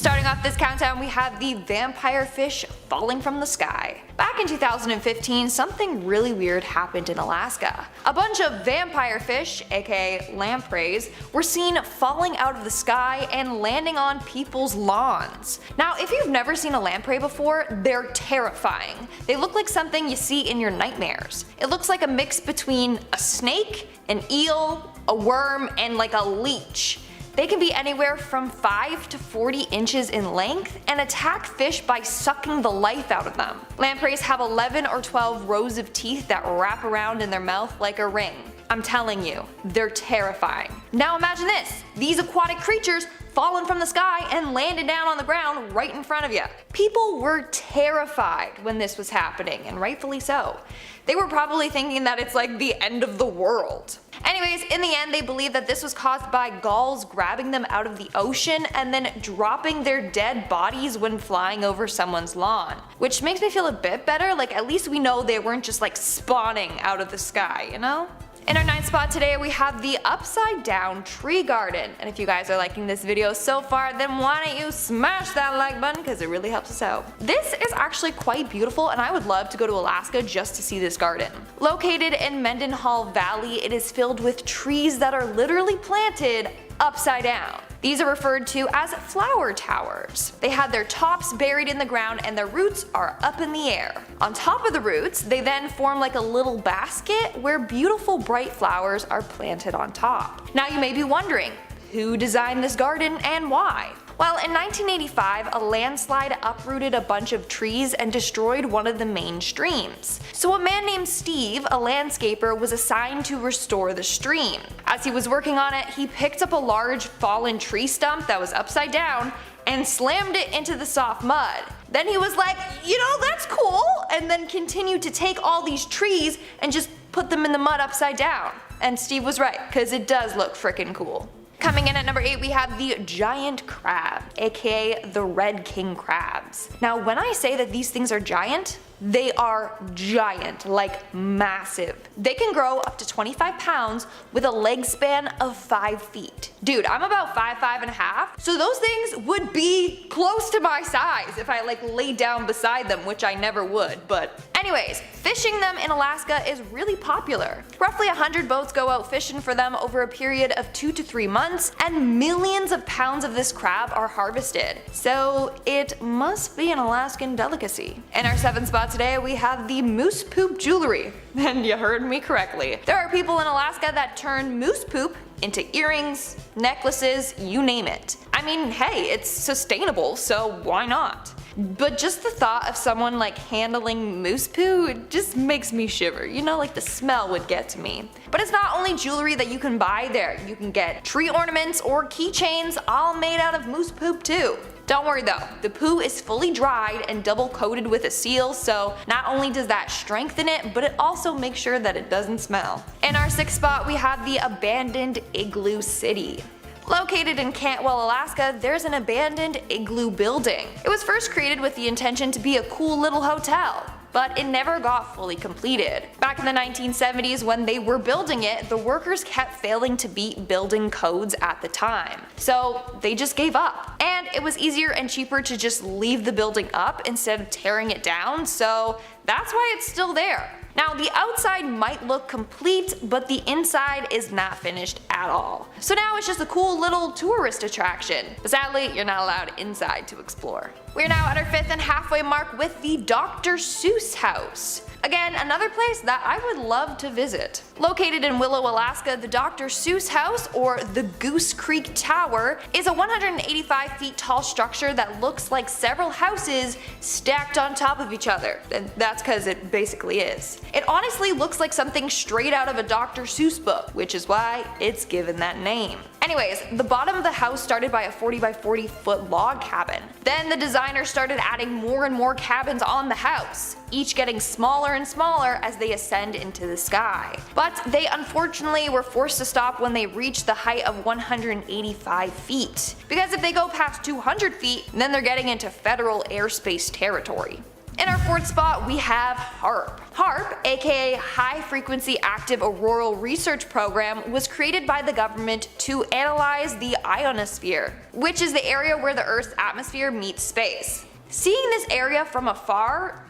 Starting off this countdown, we have the vampire fish falling from the sky. Back in 2015, something really weird happened in Alaska. A bunch of vampire fish, aka lampreys, were seen falling out of the sky and landing on people's lawns. Now, if you've never seen a lamprey before, they're terrifying. They look like something you see in your nightmares. It looks like a mix between a snake, an eel, a worm, and like a leech. They can be anywhere from 5 to 40 inches in length and attack fish by sucking the life out of them. Lampreys have 11 or 12 rows of teeth that wrap around in their mouth like a ring. I'm telling you, they're terrifying. Now imagine this, these aquatic creatures fallen from the sky and landed down on the ground right in front of you. People were terrified when this was happening, and rightfully so. They were probably thinking that it's like the end of the world. Anyways, in the end they believe that this was caused by gulls grabbing them out of the ocean and then dropping their dead bodies when flying over someone's lawn. Which makes me feel a bit better, like at least we know they weren't just like spawning out of the sky, you know? In our 9th spot today we have the upside down tree garden, and if you guys are liking this video so far, then why don't you smash that like button because it really helps us out. This is actually quite beautiful and I would love to go to Alaska just to see this garden. Located in Mendenhall Valley, it is filled with trees that are literally planted upside down. These are referred to as flower towers. They had their tops buried in the ground and their roots are up in the air. On top of the roots, they then form like a little basket where beautiful bright flowers are planted on top. Now you may be wondering, who designed this garden and why? Well, in 1985, a landslide uprooted a bunch of trees and destroyed one of the main streams. So a man named Steve, a landscaper, was assigned to restore the stream. As he was working on it, he picked up a large fallen tree stump that was upside down and slammed it into the soft mud. Then he was like, you know, that's cool, and then continued to take all these trees and just put them in the mud upside down. And Steve was right, cause it does look frickin' cool. Coming in at number 8 we have the giant crab, aka the red king crabs. Now when I say that these things are giant, they are giant, like massive. They can grow up to 25 pounds with a leg span of 5 feet. Dude, I'm about 5'5.5", so those things would be close to my size if I like laid down beside them, which I never would, but anyways, fishing them in Alaska is really popular. Roughly 100 boats go out fishing for them over a period of 2 to 3 months, and millions of pounds of this crab are harvested. So it must be an Alaskan delicacy. In our 7th spot today we have the moose poop jewelry. And you heard me correctly. There are people in Alaska that turn moose poop into earrings, necklaces, you name it. I mean, hey, it's sustainable, so why not? But just the thought of someone like handling moose poo, it just makes me shiver, you know, like the smell would get to me. But it's not only jewelry that you can buy there, you can get tree ornaments or keychains all made out of moose poop too. Don't worry though, the poo is fully dried and double coated with a seal, so not only does that strengthen it, but it also makes sure that it doesn't smell. In our 6th spot we have the abandoned igloo city. Located in Cantwell, Alaska, there's an abandoned igloo building. It was first created with the intention to be a cool little hotel, but it never got fully completed. Back in the 1970s when they were building it, the workers kept failing to beat building codes at the time. So they just gave up. And it was easier and cheaper to just leave the building up instead of tearing it down, so that's why it's still there. Now the outside might look complete, but the inside is not finished at all. So now it's just a cool little tourist attraction. But sadly, you're not allowed inside to explore. We're now at our 5th and halfway mark with the Dr. Seuss house. Again, another place that I would love to visit. Located in Willow, Alaska, the Dr. Seuss house, or the Goose Creek Tower, is a 185 feet tall structure that looks like several houses stacked on top of each other. And that's because it basically is. It honestly looks like something straight out of a Dr. Seuss book, which is why it's given that name. Anyways, the bottom of the house started by a 40 by 40 foot log cabin. Then the designer started adding more and more cabins on the house, each getting smaller and smaller as they ascend into the sky. But they unfortunately were forced to stop when they reached the height of 185 feet. Because if they go past 200 feet, then they're getting into federal airspace territory. In our fourth spot, we have HAARP. HAARP, aka High Frequency Active Auroral Research Program, was created by the government to analyze the ionosphere, which is the area where the Earth's atmosphere meets space. Seeing this area from afar,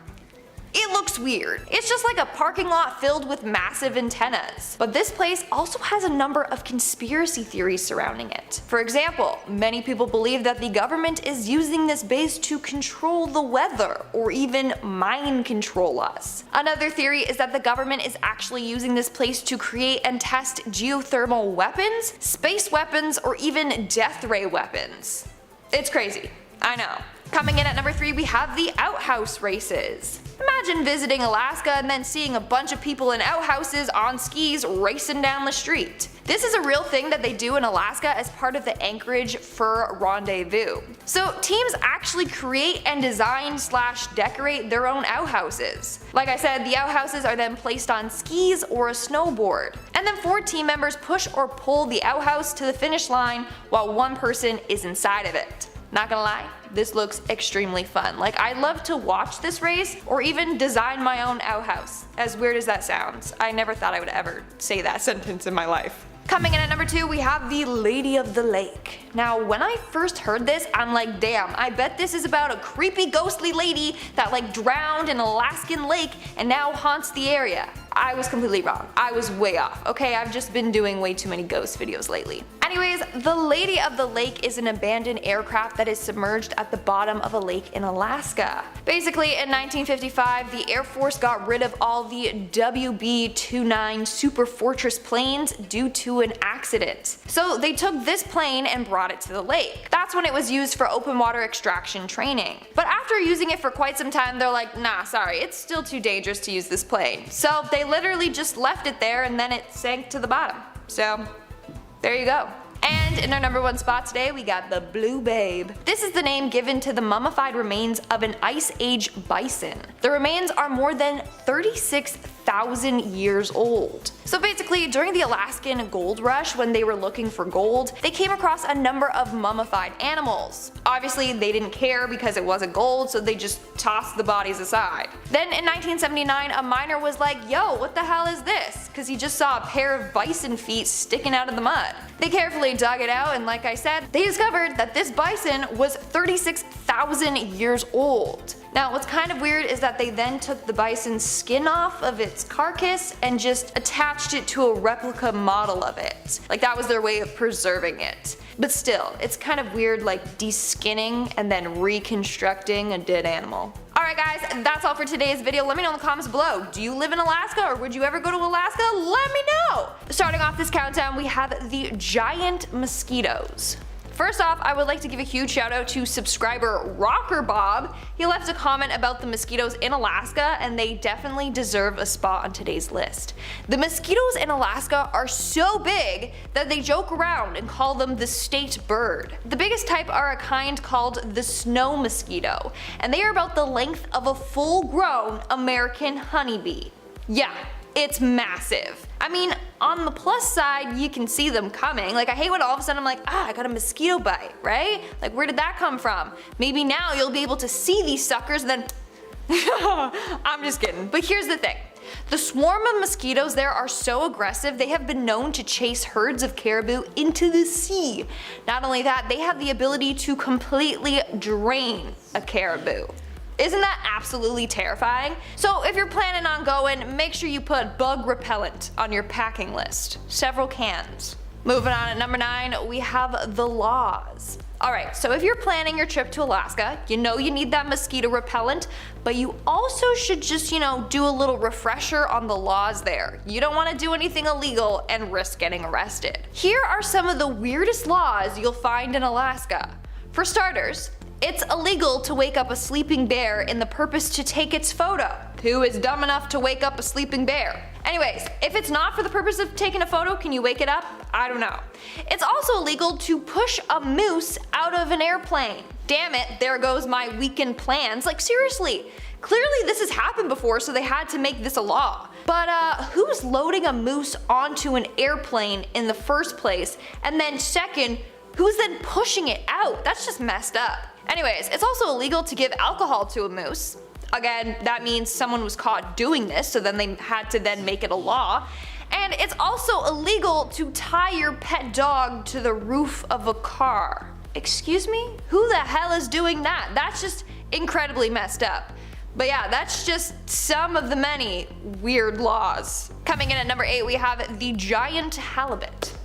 it looks weird. It's just like a parking lot filled with massive antennas. But this place also has a number of conspiracy theories surrounding it. For example, many people believe that the government is using this base to control the weather or even mind control us. Another theory is that the government is actually using this place to create and test geothermal weapons, space weapons, or even death ray weapons. It's crazy, I know. Coming in at number 3, we have the outhouse races. Imagine visiting Alaska and then seeing a bunch of people in outhouses on skis racing down the street. This is a real thing that they do in Alaska as part of the Anchorage Fur Rendezvous. So teams actually create and design / decorate their own outhouses. Like I said, the outhouses are then placed on skis or a snowboard. And then 4 team members push or pull the outhouse to the finish line while one person is inside of it. Not gonna lie, this looks extremely fun. Like, I'd love to watch this race or even design my own outhouse. As weird as that sounds, I never thought I would ever say that sentence in my life. Coming in at number 2, we have the Lady of the Lake. Now, when I first heard this, I'm like, damn, I bet this is about a creepy ghostly lady that like drowned in an Alaskan lake and now haunts the area. I was completely wrong. I was way off. Okay, I've just been doing way too many ghost videos lately. Anyways, the Lady of the Lake is an abandoned aircraft that is submerged at the bottom of a lake in Alaska. Basically, in 1955, the Air Force got rid of all the WB-29 Super Fortress planes due to an accident. So they took this plane and brought it to the lake. That's when it was used for open water extraction training. But after using it for quite some time, they're like, nah, sorry, it's still too dangerous to use this plane. So they literally just left it there and then it sank to the bottom. So there you go. And in our number 1 spot today, we got the Blue Babe. This is the name given to the mummified remains of an Ice Age bison. The remains are more than 36,000 years old. So basically, during the Alaskan gold rush, when they were looking for gold, they came across a number of mummified animals. Obviously, they didn't care because it wasn't gold, so they just tossed the bodies aside. Then in 1979, a miner was like, yo, what the hell is this? Because he just saw a pair of bison feet sticking out of the mud. They carefully dug it out, and like I said, they discovered that this bison was 36,000 years old. Now, what's kind of weird is that they then took the bison's skin off of its carcass and just attached it to a replica model of it. Like, that was their way of preserving it. But still, it's kind of weird, like de-skinning and then reconstructing a dead animal. Alright guys, that's all for today's video. Let me know in the comments below. Do you live in Alaska, or would you ever go to Alaska? Let me know! Starting off this countdown, we have the giant mosquitoes. First off, I would like to give a huge shout out to subscriber Rocker Bob. He left a comment about the mosquitoes in Alaska, and they definitely deserve a spot on today's list. The mosquitoes in Alaska are so big that they joke around and call them the state bird. The biggest type are a kind called the snow mosquito, and they are about the length of a full-grown American honeybee. Yeah, it's massive. I mean, on the plus side, you can see them coming. Like, I hate when all of a sudden I'm like, I got a mosquito bite, right? Like, where did that come from? Maybe now you'll be able to see these suckers and then I'm just kidding. But here's the thing. The swarm of mosquitoes there are so aggressive, they have been known to chase herds of caribou into the sea. Not only that, they have the ability to completely drain a caribou. Isn't that absolutely terrifying? So if you're planning on going, make sure you put bug repellent on your packing list. Several cans. Moving on at number 9, we have the laws. Alright, so if you're planning your trip to Alaska, you know you need that mosquito repellent, but you also should just, do a little refresher on the laws there. You don't want to do anything illegal and risk getting arrested. Here are some of the weirdest laws you'll find in Alaska. For starters, it's illegal to wake up a sleeping bear in the purpose to take its photo. Who is dumb enough to wake up a sleeping bear? Anyways, if it's not for the purpose of taking a photo, can you wake it up? I don't know. It's also illegal to push a moose out of an airplane. Damn it, there goes my weekend plans. Like, seriously. Clearly this has happened before, so they had to make this a law. But who's loading a moose onto an airplane in the first place? And then second, who's then pushing it out? That's just messed up. Anyways, it's also illegal to give alcohol to a moose. Again, that means someone was caught doing this, so then they had to then make it a law. And it's also illegal to tie your pet dog to the roof of a car. Excuse me? Who the hell is doing that? That's just incredibly messed up. But yeah, that's just some of the many weird laws. Coming in at number 8, we have the giant halibut.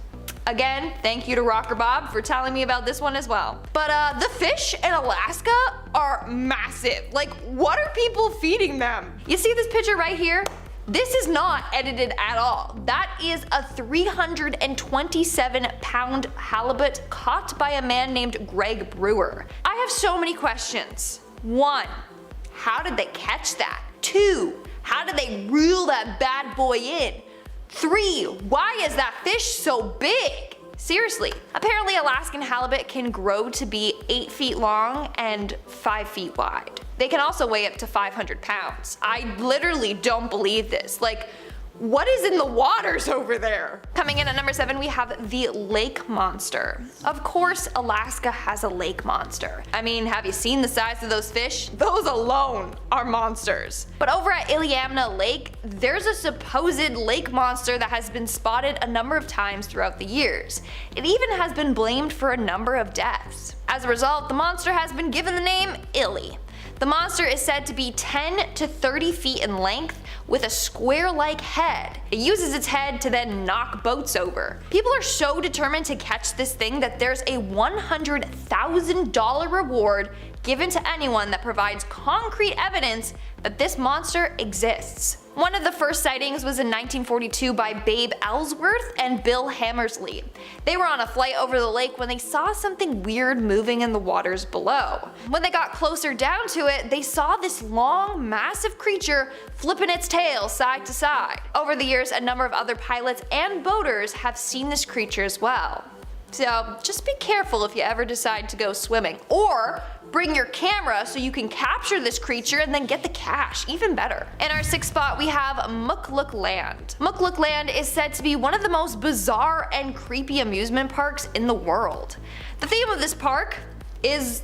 Again, thank you to Rocker Bob for telling me about this one as well. But the fish in Alaska are massive. Like, what are people feeding them? You see this picture right here? This is not edited at all. That is a 327-pound halibut caught by a man named Greg Brewer. I have so many questions. 1. How did they catch that? 2. How did they reel that bad boy in? 3. Why is that fish so big? Seriously. Apparently Alaskan halibut can grow to be 8 feet long and 5 feet wide. They can also weigh up to 500 pounds. I literally don't believe this. Like, what is in the waters over there? Coming in at number 7, we have the lake monster. Of course, Alaska has a lake monster. I mean, have you seen the size of those fish? Those alone are monsters. But over at Iliamna Lake, there's a supposed lake monster that has been spotted a number of times throughout the years. It even has been blamed for a number of deaths. As a result, the monster has been given the name Illy. The monster is said to be 10 to 30 feet in length with a square-like head. It uses its head to then knock boats over. People are so determined to catch this thing that there's a $100,000 reward given to anyone that provides concrete evidence that this monster exists. One of the first sightings was in 1942 by Babe Ellsworth and Bill Hammersley. They were on a flight over the lake when they saw something weird moving in the waters below. When they got closer down to it, they saw this long, massive creature flipping its tail side to side. Over the years, a number of other pilots and boaters have seen this creature as well. So just be careful if you ever decide to go swimming, or bring your camera so you can capture this creature and then get the cash, even better. In our 6th spot, we have Mukluk Land. Mukluk Land is said to be one of the most bizarre and creepy amusement parks in the world. The theme of this park is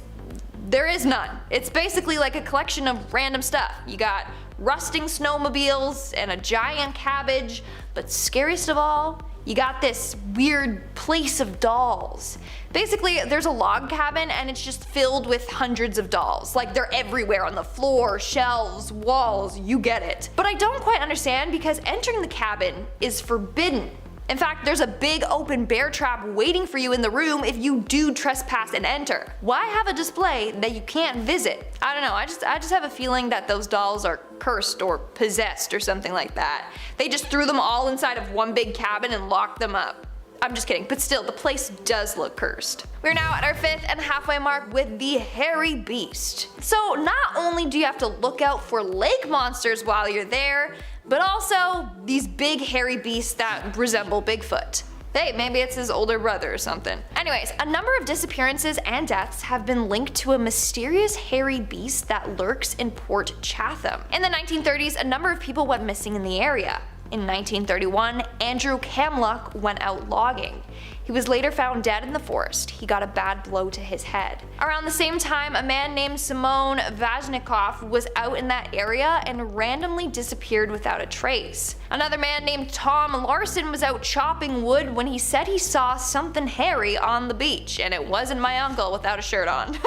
there is none. It's basically like a collection of random stuff. You got rusting snowmobiles and a giant cabbage, but scariest of all, you got this weird place of dolls. Basically, there's a log cabin and it's just filled with hundreds of dolls. Like, they're everywhere on the floor, shelves, walls, you get it. But I don't quite understand because entering the cabin is forbidden. In fact, there's a big open bear trap waiting for you in the room if you do trespass and enter. Why have a display that you can't visit? I don't know, I just have a feeling that those dolls are cursed or possessed or something like that. They just threw them all inside of one big cabin and locked them up. I'm just kidding, but still, the place does look cursed. We're now at our 5th and halfway mark with the hairy beast. So not only do you have to look out for lake monsters while you're there, but also these big hairy beasts that resemble Bigfoot. Hey, maybe it's his older brother or something. Anyways, a number of disappearances and deaths have been linked to a mysterious hairy beast that lurks in Port Chatham. In the 1930s, a number of people went missing in the area. In 1931, Andrew Kamluck went out logging. He was later found dead in the forest. He got a bad blow to his head. Around the same time, a man named Simon Vaznikov was out in that area and randomly disappeared without a trace. Another man named Tom Larson was out chopping wood when he said he saw something hairy on the beach, and it wasn't my uncle without a shirt on.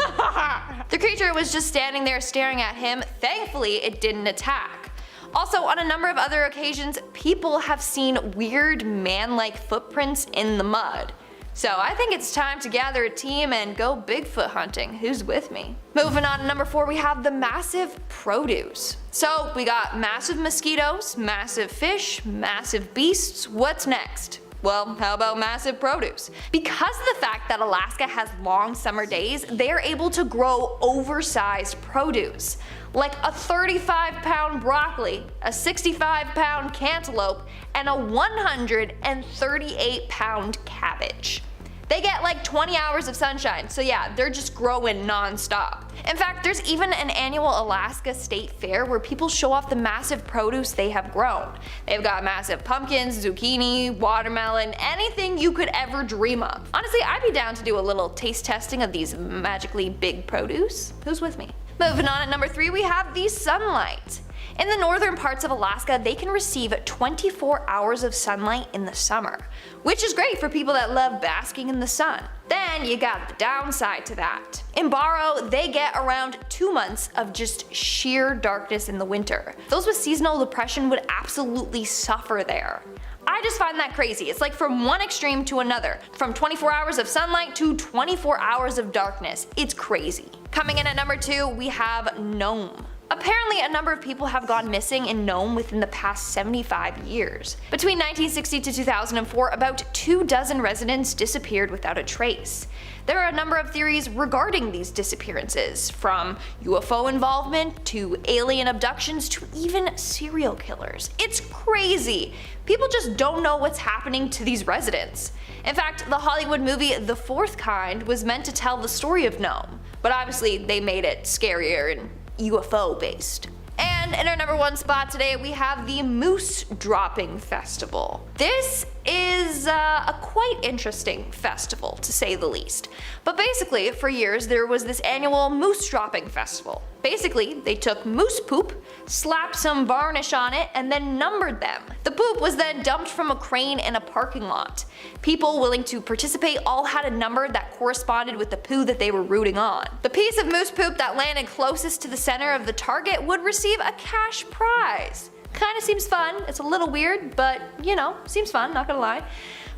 The creature was just standing there staring at him. Thankfully, it didn't attack. Also, on a number of other occasions, people have seen weird man-like footprints in the mud. So I think it's time to gather a team and go Bigfoot hunting. Who's with me? Moving on to number 4, we have the massive produce. So we got massive mosquitoes, massive fish, massive beasts. What's next? Well, how about massive produce? Because of the fact that Alaska has long summer days, they are able to grow oversized produce. Like a 35-pound broccoli, a 65-pound cantaloupe, and a 138-pound cabbage. They get like 20 hours of sunshine, so yeah, they're just growing non-stop. In fact, there's even an annual Alaska State Fair where people show off the massive produce they have grown. They've got massive pumpkins, zucchini, watermelon, anything you could ever dream of. Honestly, I'd be down to do a little taste testing of these magically big produce. Who's with me? Moving on, at number 3 we have the sunlight. In the northern parts of Alaska, they can receive 24 hours of sunlight in the summer, which is great for people that love basking in the sun. Then you got the downside to that. In Barrow, they get around 2 months of just sheer darkness in the winter. Those with seasonal depression would absolutely suffer there. I just find that crazy. It's like from one extreme to another. From 24 hours of sunlight to 24 hours of darkness. It's crazy. Coming in at number 2, we have Nome. Apparently, a number of people have gone missing in Nome within the past 75 years. Between 1960 to 2004, about 24 residents disappeared without a trace. There are a number of theories regarding these disappearances, from UFO involvement to alien abductions to even serial killers. It's crazy! People just don't know what's happening to these residents. In fact, the Hollywood movie The Fourth Kind was meant to tell the story of Nome, but obviously they made it scarier and UFO based. And in our number 1 spot today, we have the Moose Dropping Festival. This is a quite interesting festival, to say the least. But basically, for years, there was this annual Moose Dropping Festival. Basically, they took moose poop, slapped some varnish on it, and then numbered them. The poop was then dumped from a crane in a parking lot. People willing to participate all had a number that corresponded with the poo that they were rooting on. The piece of moose poop that landed closest to the center of the target would receive a cash prize. Kinda seems fun. It's a little weird, but you know, seems fun, not gonna lie.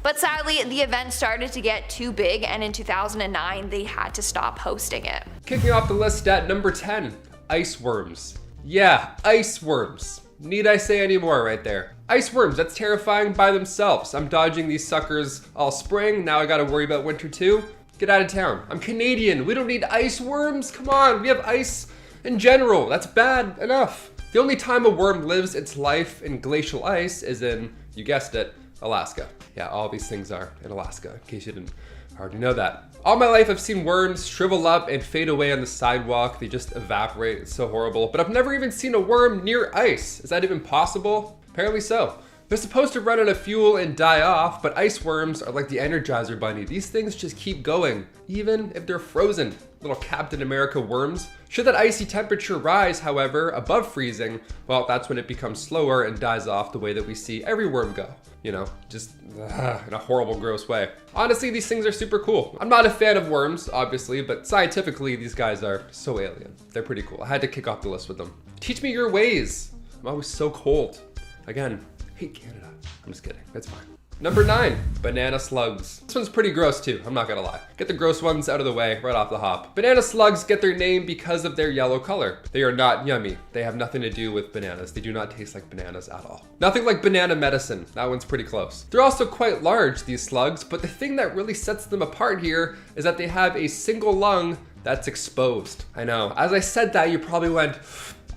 But sadly, the event started to get too big, and in 2009 they had to stop hosting it. Kicking off the list at number 10, Iceworms. Yeah, iceworms. Need I say any more right there? Iceworms, that's terrifying by themselves. I'm dodging these suckers all spring, now I gotta worry about winter too. Get out of town. I'm Canadian, we don't need iceworms, come on, we have ice in general, that's bad enough. The only time a worm lives its life in glacial ice is in, you guessed it, Alaska. Yeah, all these things are in Alaska, in case you didn't already know that. All my life I've seen worms shrivel up and fade away on the sidewalk. They just evaporate, it's so horrible. But I've never even seen a worm near ice. Is that even possible? Apparently so. They're supposed to run out of fuel and die off, but ice worms are like the Energizer Bunny. These things just keep going, even if they're frozen. Little Captain America worms. Should that icy temperature rise, however, above freezing, well, that's when it becomes slower and dies off the way that we see every worm go. You know, just in a horrible, gross way. Honestly, these things are super cool. I'm not a fan of worms, obviously, but scientifically, these guys are so alien. They're pretty cool. I had to kick off the list with them. Teach me your ways. I'm always so cold. Again, hate Canada. I'm just kidding, it's fine. Number 9, banana slugs. This one's pretty gross too, I'm not gonna lie. Get the gross ones out of the way right off the hop. Banana slugs get their name because of their yellow color. They are not yummy. They have nothing to do with bananas. They do not taste like bananas at all. Nothing like banana medicine. That one's pretty close. They're also quite large, these slugs, but the thing that really sets them apart here is that they have a single lung that's exposed. I know, as I said that, you probably went,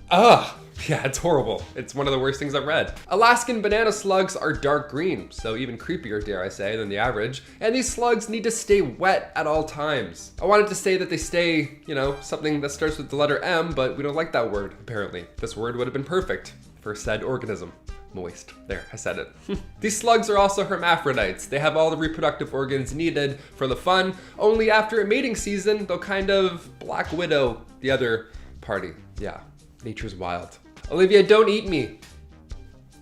ugh. Yeah, it's horrible. It's one of the worst things I've read. Alaskan banana slugs are dark green, so even creepier, dare I say, than the average. And these slugs need to stay wet at all times. I wanted to say that they stay, you know, something that starts with the letter M, but we don't like that word, apparently. This word would have been perfect for said organism. Moist. There, I said it. These slugs are also hermaphrodites. They have all the reproductive organs needed for the fun, only after a mating season, they'll kind of Black Widow the other party. Yeah, nature's wild. Olivia, don't eat me.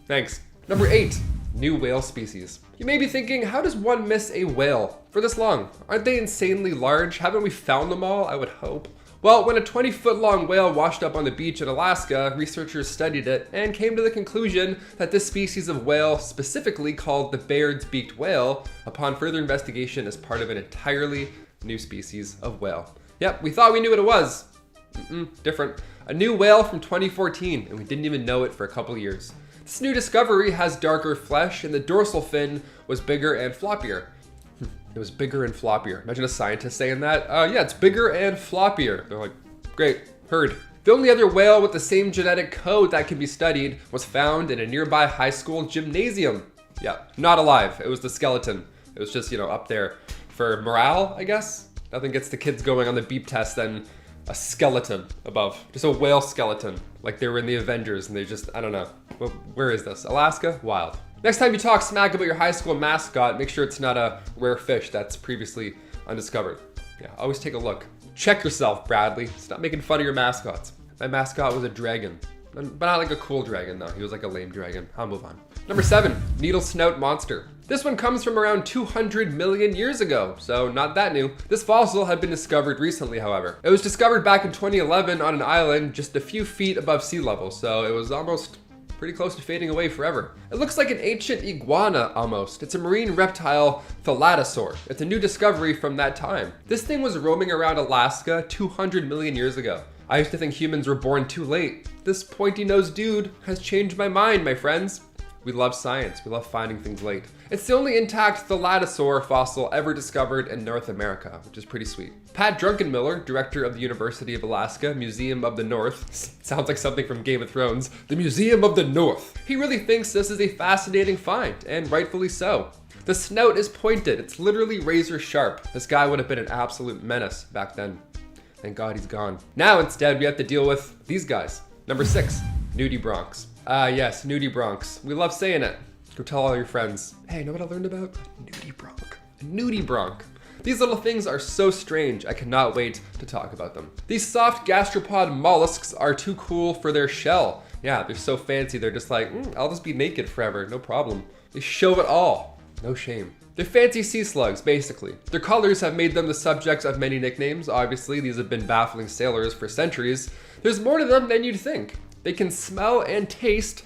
Thanks. Number 8, new whale species. You may be thinking, how does one miss a whale for this long? Aren't they insanely large? Haven't we found them all? I would hope. Well, when a 20-foot long whale washed up on the beach in Alaska, researchers studied it and came to the conclusion that this species of whale, specifically called the Baird's beaked whale, upon further investigation is part of an entirely new species of whale. Yep, we thought we knew what it was. Different. A new whale from 2014, and we didn't even know it for a couple years. This new discovery has darker flesh, and the dorsal fin was bigger and floppier. It was bigger and floppier. Imagine a scientist saying that. Yeah, it's bigger and floppier. They're like, great, heard. The only other whale with the same genetic code that can be studied was found in a nearby high school gymnasium. Yeah, not alive. It was the skeleton. It was just, you know, up there for morale, I guess. Nothing gets the kids going on the beep test than a skeleton above. Just a whale skeleton. Like they were in the Avengers and they just, I don't know. Where is this? Alaska? Wild. Next time you talk smack about your high school mascot, make sure it's not a rare fish that's previously undiscovered. Yeah, always take a look Check yourself, Bradley. Stop making fun of your mascots. My mascot was a dragon. But not like a cool dragon though. He was like a lame dragon. I'll move on. Number 7, Needle Snout Monster. This one comes from around 200 million years ago, so not that new. This fossil had been discovered recently, however. It was discovered back in 2011 on an island just a few feet above sea level, so it was almost pretty close to fading away forever. It looks like an ancient iguana almost. It's a marine reptile thalattosaur. It's a new discovery from that time. This thing was roaming around Alaska 200 million years ago. I used to think humans were born too late. This pointy-nosed dude has changed my mind, my friends. We love science. We love finding things late. It's the only intact thalattosaur fossil ever discovered in North America, which is pretty sweet. Pat Druckenmiller, director of the University of Alaska Museum of the North, sounds like something from Game of Thrones, the Museum of the North. He really thinks this is a fascinating find, and rightfully so. The snout is pointed. It's literally razor sharp. This guy would have been an absolute menace back then. Thank God he's gone. Now instead we have to deal with these guys. Number 6, Nudie Bronx. Yes, Nudie Bronx. We love saying it. Go tell all your friends. Hey, you know what I learned about? Nudie Bronx. Nudie Bronx. These little things are so strange, I cannot wait to talk about them. These soft gastropod mollusks are too cool for their shell. Yeah, they're so fancy, they're just like, I'll just be naked forever, no problem. They show it all, no shame. They're fancy sea slugs, basically. Their colors have made them the subjects of many nicknames. Obviously, these have been baffling sailors for centuries. There's more to them than you'd think. They can smell and taste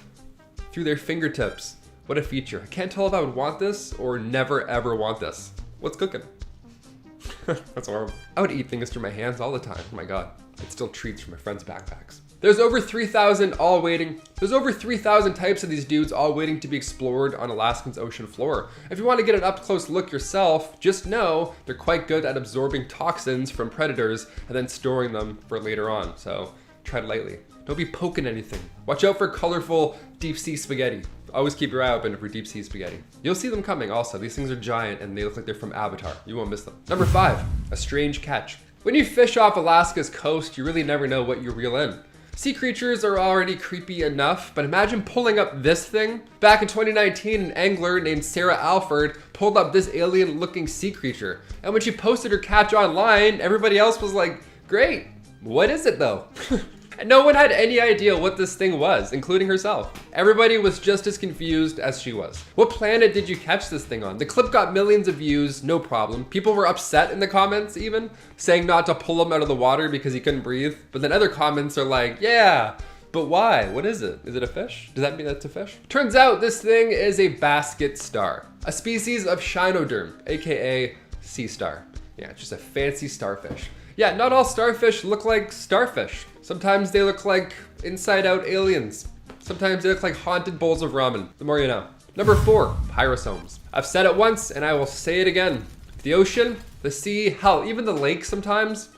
through their fingertips. What a feature. I can't tell if I would want this or never ever want this. What's cooking? That's horrible. I would eat things through my hands all the time. Oh my God. I'd steal treats from my friends' backpacks. There's over 3,000 types of these dudes all waiting to be explored on Alaskan's ocean floor. If you want to get an up-close look yourself, just know they're quite good at absorbing toxins from predators and then storing them for later on, so tread lightly. Don't be poking anything. Watch out for colorful deep sea spaghetti. Always keep your eye open for deep sea spaghetti. You'll see them coming also. These things are giant and they look like they're from Avatar. You won't miss them. Number 5, a strange catch. When you fish off Alaska's coast, you really never know what you reel in. Sea creatures are already creepy enough, but imagine pulling up this thing. Back in 2019, an angler named Sarah Alford pulled up this alien-looking sea creature. And when she posted her catch online, everybody else was like, great, what is it though? And no one had any idea what this thing was, including herself. Everybody was just as confused as she was. What planet did you catch this thing on? The clip got millions of views, no problem. People were upset in the comments even, saying not to pull him out of the water because he couldn't breathe. But then other comments are like, yeah, but why? What is it? Is it a fish? Does that mean that's a fish? Turns out this thing is a basket star, a species of Shinoderm, AKA sea star. Yeah, it's just a fancy starfish. Yeah, not all starfish look like starfish. Sometimes they look like inside-out aliens. Sometimes they look like haunted bowls of ramen. The more you know. Number 4, pyrosomes. I've said it once and I will say it again. The ocean, the sea, hell, even the lake sometimes.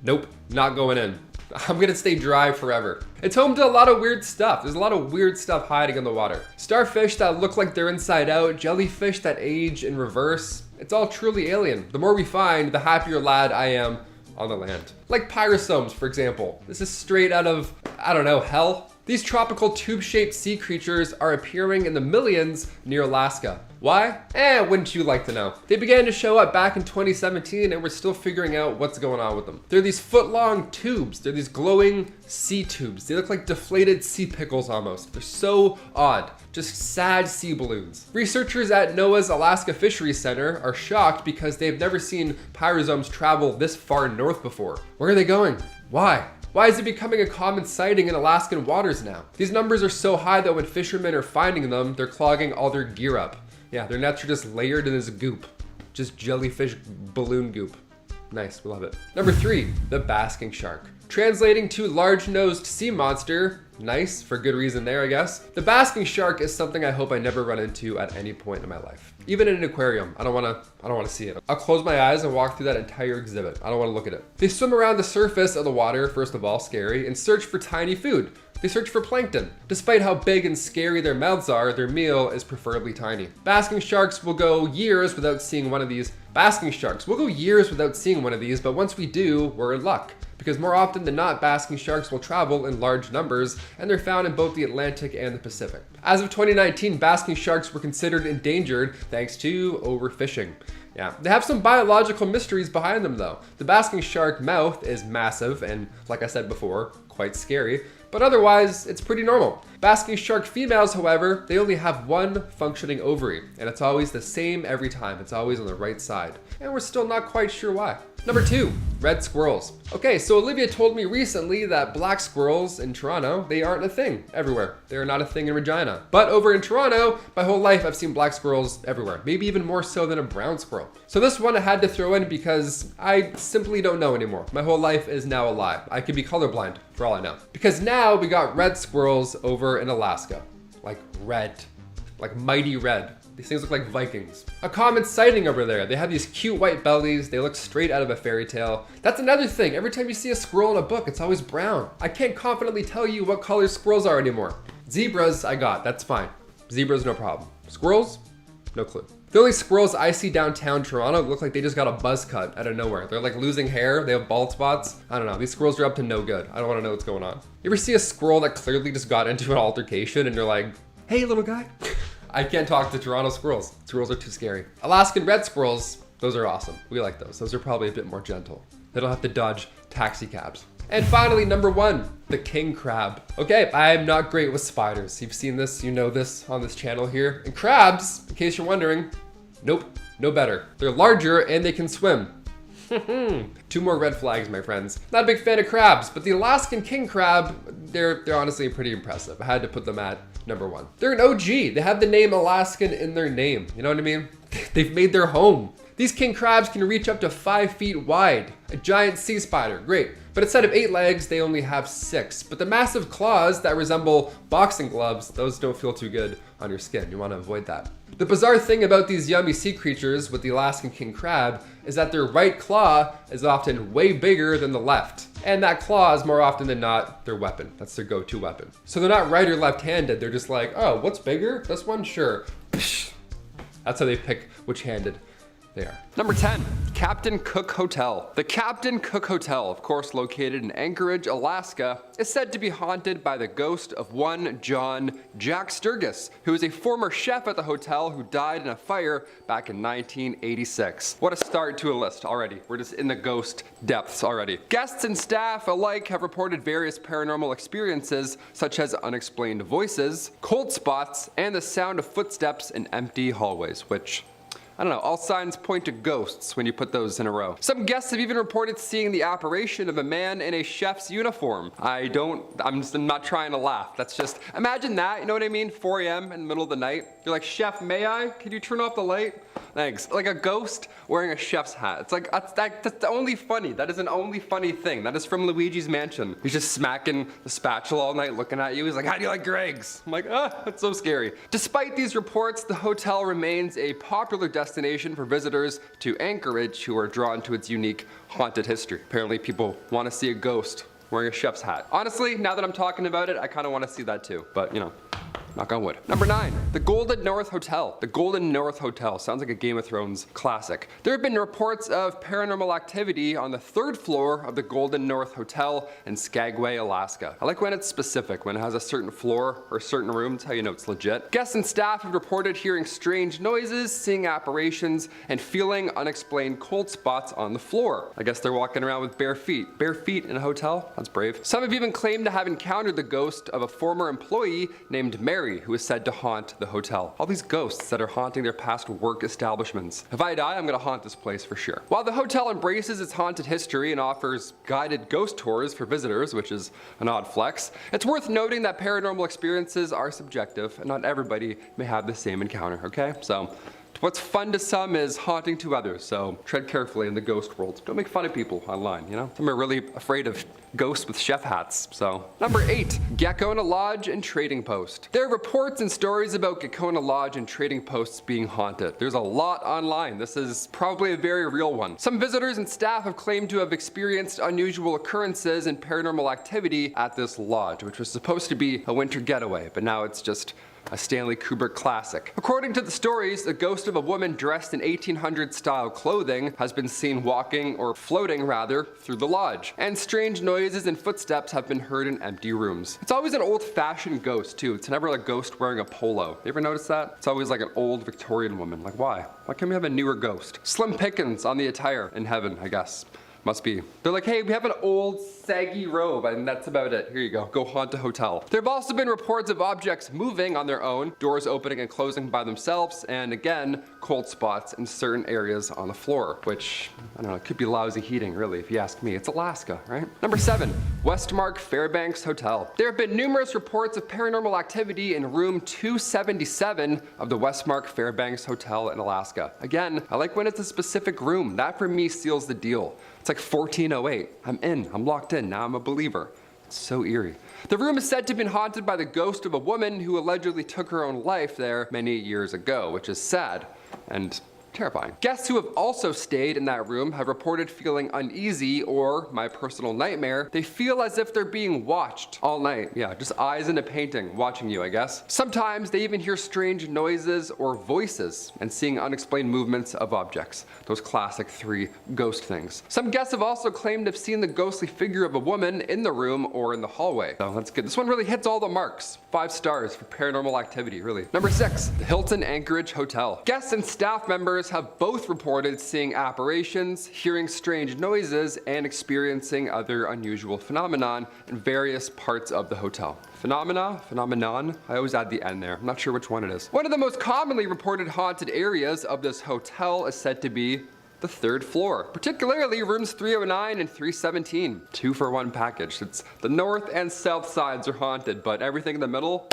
Nope, not going in. I'm gonna stay dry forever. It's home to a lot of weird stuff. There's a lot of weird stuff hiding in the water. Starfish that look like they're inside out, jellyfish that age in reverse. It's all truly alien. The more we find, the happier lad I am on the land. Like pyrosomes, for example. This is straight out of, I don't know, hell? These tropical tube-shaped sea creatures are appearing in the millions near Alaska. Why? Wouldn't you like to know? They began to show up back in 2017 and we're still figuring out what's going on with them. They're these foot-long tubes. They're these glowing sea tubes. They look like deflated sea pickles almost. They're so odd. Just sad sea balloons. Researchers at NOAA's Alaska Fisheries Center are shocked because they've never seen pyrosomes travel this far north before. Where are they going? Why? Why is it becoming a common sighting in Alaskan waters now? These numbers are so high that when fishermen are finding them, they're clogging all their gear up. Yeah, their nets are just layered in this goop. Just jellyfish balloon goop. Nice, we love it. Number 3, the basking shark. Translating to large-nosed sea monster. Nice, for good reason there, I guess. The basking shark is something I hope I never run into at any point in my life. Even in an aquarium, I don't wanna see it. I'll close my eyes and walk through that entire exhibit. I don't wanna look at it. They swim around the surface of the water, first of all, scary, and search for tiny food. They search for plankton. Despite how big and scary their mouths are, their meal is preferably tiny. Basking sharks will go years without seeing one of these. But once we do, we're in luck. Because more often than not, basking sharks will travel in large numbers, and they're found in both the Atlantic and the Pacific. As of 2019, basking sharks were considered endangered thanks to overfishing. Yeah, they have some biological mysteries behind them though. The basking shark mouth is massive and, like I said before, quite scary, but otherwise it's pretty normal. Basking shark females, however, they only have one functioning ovary, and it's always the same every time. It's always on the right side, and we're still not quite sure why. Number 2, red squirrels. Okay, so Olivia told me recently that black squirrels in Toronto, they aren't a thing everywhere. They're not a thing in Regina. But over in Toronto, my whole life I've seen black squirrels everywhere, maybe even more so than a brown squirrel. So this one I had to throw in because I simply don't know anymore. My whole life is now a lie. I could be colorblind for all I know. Because now we got red squirrels over in Alaska. Like red, like mighty red. These things look like Vikings. A common sighting over there. They have these cute white bellies. They look straight out of a fairy tale. That's another thing. Every time you see a squirrel in a book, it's always brown. I can't confidently tell you what color squirrels are anymore. Zebras, I got. That's fine. Zebras, no problem. Squirrels, no clue. The only squirrels I see downtown Toronto look like they just got a buzz cut out of nowhere. They're like losing hair. They have bald spots. I don't know. These squirrels are up to no good. I don't want to know what's going on. You ever see a squirrel that clearly just got into an altercation and you're like, hey, little guy? I can't talk to Toronto squirrels. Squirrels are too scary. Alaskan red squirrels, those are awesome. We like those. Those are probably a bit more gentle. They don't have to dodge taxi cabs. And finally, number 1, the king crab. Okay, I'm not great with spiders. You've seen this, you know this on this channel here. And crabs, in case you're wondering, nope, no better. They're larger and they can swim. 2 more red flags, my friends. Not a big fan of crabs, but the Alaskan king crab, they're honestly pretty impressive. I had to put them at number 1. They're an OG. They have the name Alaskan in their name. You know what I mean? They've made their home. These king crabs can reach up to 5 feet wide. A giant sea spider, great. But instead of 8 legs, they only have 6. But the massive claws that resemble boxing gloves, those don't feel too good on your skin. You want to avoid that. The bizarre thing about these yummy sea creatures with the Alaskan king crab is that their right claw is often way bigger than the left. And that claw is more often than not their weapon. That's their go-to weapon. So they're not right or left-handed. They're just like, oh, what's bigger? This one? Sure. That's how they pick which-handed they are. Number 10, Captain Cook Hotel. The Captain Cook Hotel, of course located in Anchorage, Alaska, is said to be haunted by the ghost of one John Jack Sturgis, who is a former chef at the hotel who died in a fire back in 1986. What a start to a list already. We're just in the ghost depths already. Guests and staff alike have reported various paranormal experiences, such as unexplained voices, cold spots, and the sound of footsteps in empty hallways, which, I don't know, all signs point to ghosts when you put those in a row. Some guests have even reported seeing the apparition of a man in a chef's uniform. I'm not trying to laugh. That's just, imagine that, you know what I mean? 4 a.m. in the middle of the night. You're like, chef, may I? Could you turn off the light? Thanks. Like a ghost wearing a chef's hat. It's like, that's only funny. That is an only funny thing. That is from Luigi's Mansion. He's just smacking the spatula all night looking at you. He's like, how do you like your eggs? I'm like, that's so scary. Despite these reports, the hotel remains a popular destination for visitors to Anchorage who are drawn to its unique haunted history. Apparently people want to see a ghost wearing a chef's hat. Honestly, now that I'm talking about it, I kind of want to see that too, but you know. Knock on wood. Number 9, the Golden North Hotel. The Golden North Hotel sounds like a Game of Thrones classic. There have been reports of paranormal activity on the 3rd floor of the Golden North Hotel in Skagway, Alaska. I like when it's specific, when it has a certain floor or certain room. That's how you know it's legit. Guests and staff have reported hearing strange noises, seeing apparitions, and feeling unexplained cold spots on the floor. I guess they're walking around with bare feet. Bare feet in a hotel? That's brave. Some have even claimed to have encountered the ghost of a former employee named Mary, who is said to haunt the hotel. All these ghosts that are haunting their past work establishments. If I die, I'm gonna haunt this place for sure. While the hotel embraces its haunted history and offers guided ghost tours for visitors, which is an odd flex, it's worth noting that paranormal experiences are subjective and not everybody may have the same encounter, okay? So, what's fun to some is haunting to others, so tread carefully in the ghost world. Don't make fun of people online, you know? Some are really afraid of ghosts with chef hats, so. Number 8, Gecko Lodge and Trading Post. There are reports and stories about Gecko Lodge and Trading Posts being haunted. There's a lot online. This is probably a very real one. Some visitors and staff have claimed to have experienced unusual occurrences and paranormal activity at this lodge, which was supposed to be a winter getaway, but now it's just a Stanley Kubrick classic. According to the stories, the ghost of a woman dressed in 1800 style clothing has been seen walking, or floating rather, through the lodge. And strange noises and footsteps have been heard in empty rooms. It's always an old-fashioned ghost too. It's never a ghost wearing a polo. You ever notice that? It's always like an old Victorian woman. Like why? Why can't we have a newer ghost? Slim pickings on the attire in heaven, I guess. Must be. They're like, hey, we have an old saggy robe, and that's about it. Here you go. Go haunt a hotel. There have also been reports of objects moving on their own, doors opening and closing by themselves, and again, cold spots in certain areas on the floor, which, I don't know, it could be lousy heating, really, if you ask me. It's Alaska, right? Number 7, Westmark Fairbanks Hotel. There have been numerous reports of paranormal activity in room 277 of the Westmark Fairbanks Hotel in Alaska. Again, I like when it's a specific room. That for me seals the deal. It's like 1408. I'm in. I'm locked in. Now I'm a believer. It's so eerie. The room is said to have been haunted by the ghost of a woman who allegedly took her own life there many years ago, which is sad and terrifying. Guests who have also stayed in that room have reported feeling uneasy, or, my personal nightmare, they feel as if they're being watched all night. Yeah, just eyes in a painting, watching you, I guess. Sometimes they even hear strange noises or voices and seeing unexplained movements of objects. Those classic 3 ghost things. Some guests have also claimed to have seen the ghostly figure of a woman in the room or in the hallway. So that's good. This one really hits all the marks. 5 stars for paranormal activity, really. Number 6, the Hilton Anchorage Hotel. Guests and staff members have both reported seeing apparitions, hearing strange noises, and experiencing other unusual phenomenon in various parts of the hotel. Phenomenon? I always add the N there. I'm not sure which one it is. One of the most commonly reported haunted areas of this hotel is said to be the 3rd floor, particularly rooms 309 and 317. 2 for 1 package. It's the north and south sides are haunted, but everything in the middle,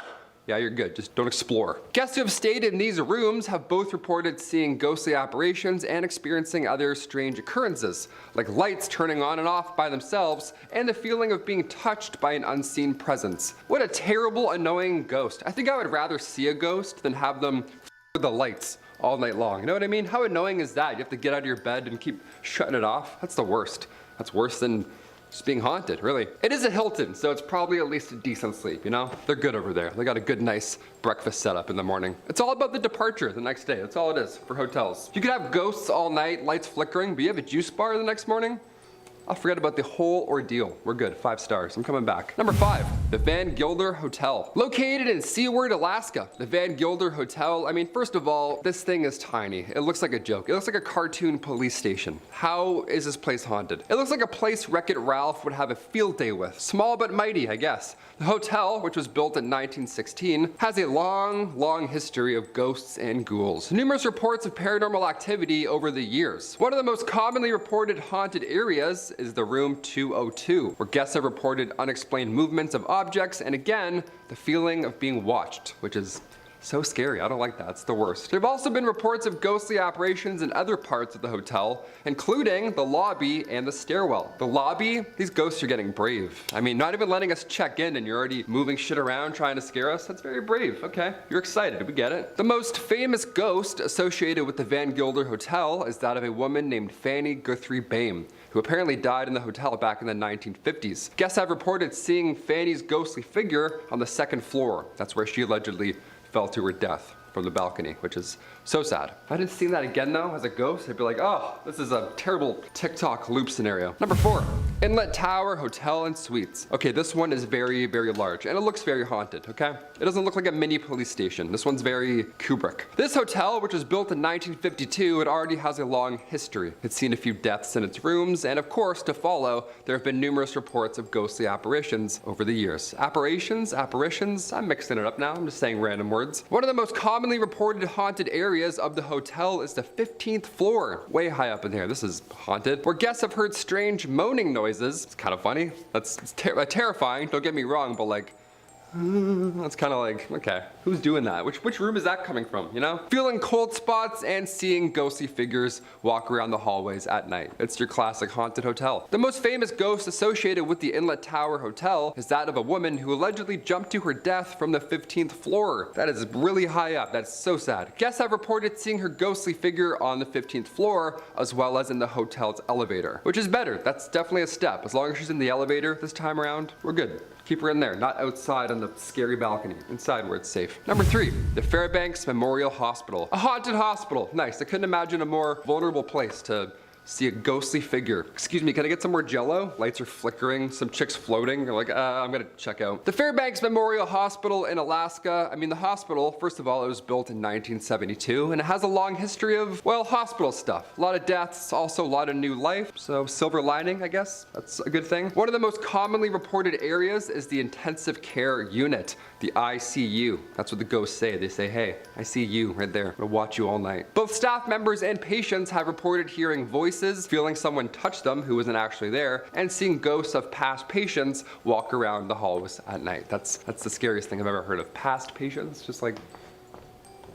yeah, you're good. Just don't explore. Guests who have stayed in these rooms have both reported seeing ghostly apparitions and experiencing other strange occurrences, like lights turning on and off by themselves, and the feeling of being touched by an unseen presence. What a terrible, annoying ghost. I think I would rather see a ghost than have them with the lights all night long. You know what I mean? How annoying is that? You have to get out of your bed and keep shutting it off? That's the worst. That's worse than just being haunted, really. It is a Hilton, so it's probably at least a decent sleep, you know? They're good over there. They got a good, nice breakfast setup in the morning. It's all about the departure the next day. That's all it is for hotels. You could have ghosts all night, lights flickering, but you have a juice bar the next morning? I'll forget about the whole ordeal. We're good, 5 stars. I'm coming back. Number 5, the Van Gilder Hotel. Located in Seward, Alaska, the Van Gilder Hotel, I mean, first of all, this thing is tiny. It looks like a joke. It looks like a cartoon police station. How is this place haunted? It looks like a place Wreck-It Ralph would have a field day with. Small but mighty, I guess. The hotel, which was built in 1916, has a long history of ghosts and ghouls. Numerous reports of paranormal activity over the years. One of the most commonly reported haunted areas is the room 202, where guests have reported unexplained movements of objects and again, the feeling of being watched, which is so scary. I don't like that. It's the worst. There have also been reports of ghostly apparitions in other parts of the hotel, including the lobby and the stairwell. The lobby, these ghosts are getting brave. I mean, not even letting us check in and you're already moving shit around trying to scare us. That's very brave. Okay, you're excited. We get it. The most famous ghost associated with the Van Gilder Hotel is that of a woman named Fanny Guthrie Bame, who apparently died in the hotel back in the 1950s. Guests have reported seeing Fanny's ghostly figure on the 2nd floor. That's where she allegedly fell to her death from the balcony, which is so sad. If I didn't see that again though, as a ghost, I'd be like, oh, this is a terrible TikTok loop scenario. Number 4, Inlet Tower Hotel and Suites. Okay, this one is very large, and it looks very haunted, okay? It doesn't look like a mini police station. This one's very Kubrick. This hotel, which was built in 1952, it already has a long history. It's seen a few deaths in its rooms, and of course, to follow, there have been numerous reports of ghostly apparitions over the years. Apparitions? I'm mixing it up now. I'm just saying random words. One of the most commonly reported haunted areas of the hotel is the 15th floor, way high up in here. This is haunted, where guests have heard strange moaning noises. It's kind of funny. That's terrifying, don't get me wrong, but like, that's kind of like, okay, who's doing that? Which room is that coming from, you know? Feeling cold spots and seeing ghostly figures walk around the hallways at night. It's your classic haunted hotel. The most famous ghost associated with the Inlet Tower Hotel is that of a woman who allegedly jumped to her death from the 15th floor. That is really high up. That's so sad. Guests have reported seeing her ghostly figure on the 15th floor, as well as in the hotel's elevator, which is better. That's definitely a step. As long as she's in the elevator this time around, we're good. Keep her in there, not outside on on the scary balcony, inside where it's safe. Number 3, the Fairbanks Memorial Hospital. A haunted hospital, nice. I couldn't imagine a more vulnerable place to see a ghostly figure. Excuse me, can I get some more jello? Lights are flickering, some chicks floating. They're like, I'm gonna check out. The Fairbanks Memorial Hospital in Alaska. I mean, the hospital, first of all, it was built in 1972, and it has a long history of, well, hospital stuff. A lot of deaths, also a lot of new life. So silver lining, I guess. That's a good thing. One of the most commonly reported areas is the intensive care unit, the ICU. That's what the ghosts say. They say, hey, I see you right there. I'm gonna watch you all night. Both staff members and patients have reported hearing voices, feeling someone touch them who wasn't actually there, and seeing ghosts of past patients walk around the halls at night. That's the scariest thing I've ever heard of. Past patients, just like...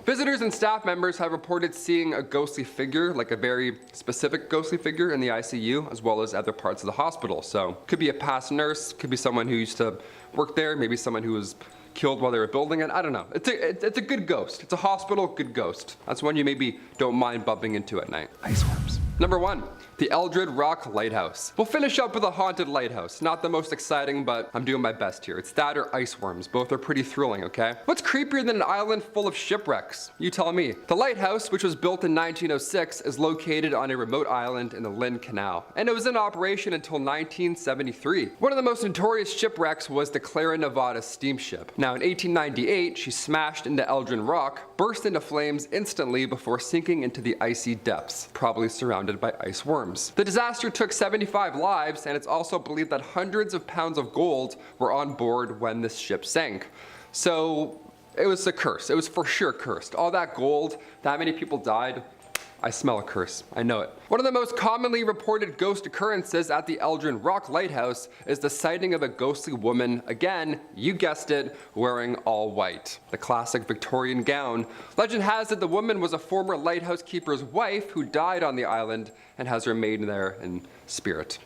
Visitors and staff members have reported seeing a ghostly figure, like a very specific ghostly figure in the ICU, as well as other parts of the hospital. So, could be a past nurse, could be someone who used to work there, maybe someone who was killed while they were building it. I don't know. It's a good ghost. It's a hospital good ghost. That's one you maybe don't mind bumping into at night. Iceworms. Number 1, the Eldred Rock Lighthouse. We'll finish up with a haunted lighthouse. Not the most exciting, but I'm doing my best here. It's that or iceworms. Both are pretty thrilling, okay? What's creepier than an island full of shipwrecks? You tell me. The lighthouse, which was built in 1906, is located on a remote island in the Lynn Canal, and it was in operation until 1973. One of the most notorious shipwrecks was the Clara Nevada steamship. Now, in 1898, she smashed into Eldred Rock, burst into flames instantly before sinking into the icy depths, probably surrounded by ice worms. The disaster took 75 lives, and it's also believed that hundreds of pounds of gold were on board when this ship sank. So it was a curse. It was for sure cursed. All that gold, that many people died. I smell a curse. I know it. One of the most commonly reported ghost occurrences at the Eldred Rock Lighthouse is the sighting of a ghostly woman, again, you guessed it, wearing all white. The classic Victorian gown. Legend has it the woman was a former lighthouse keeper's wife who died on the island and has remained there in spirit.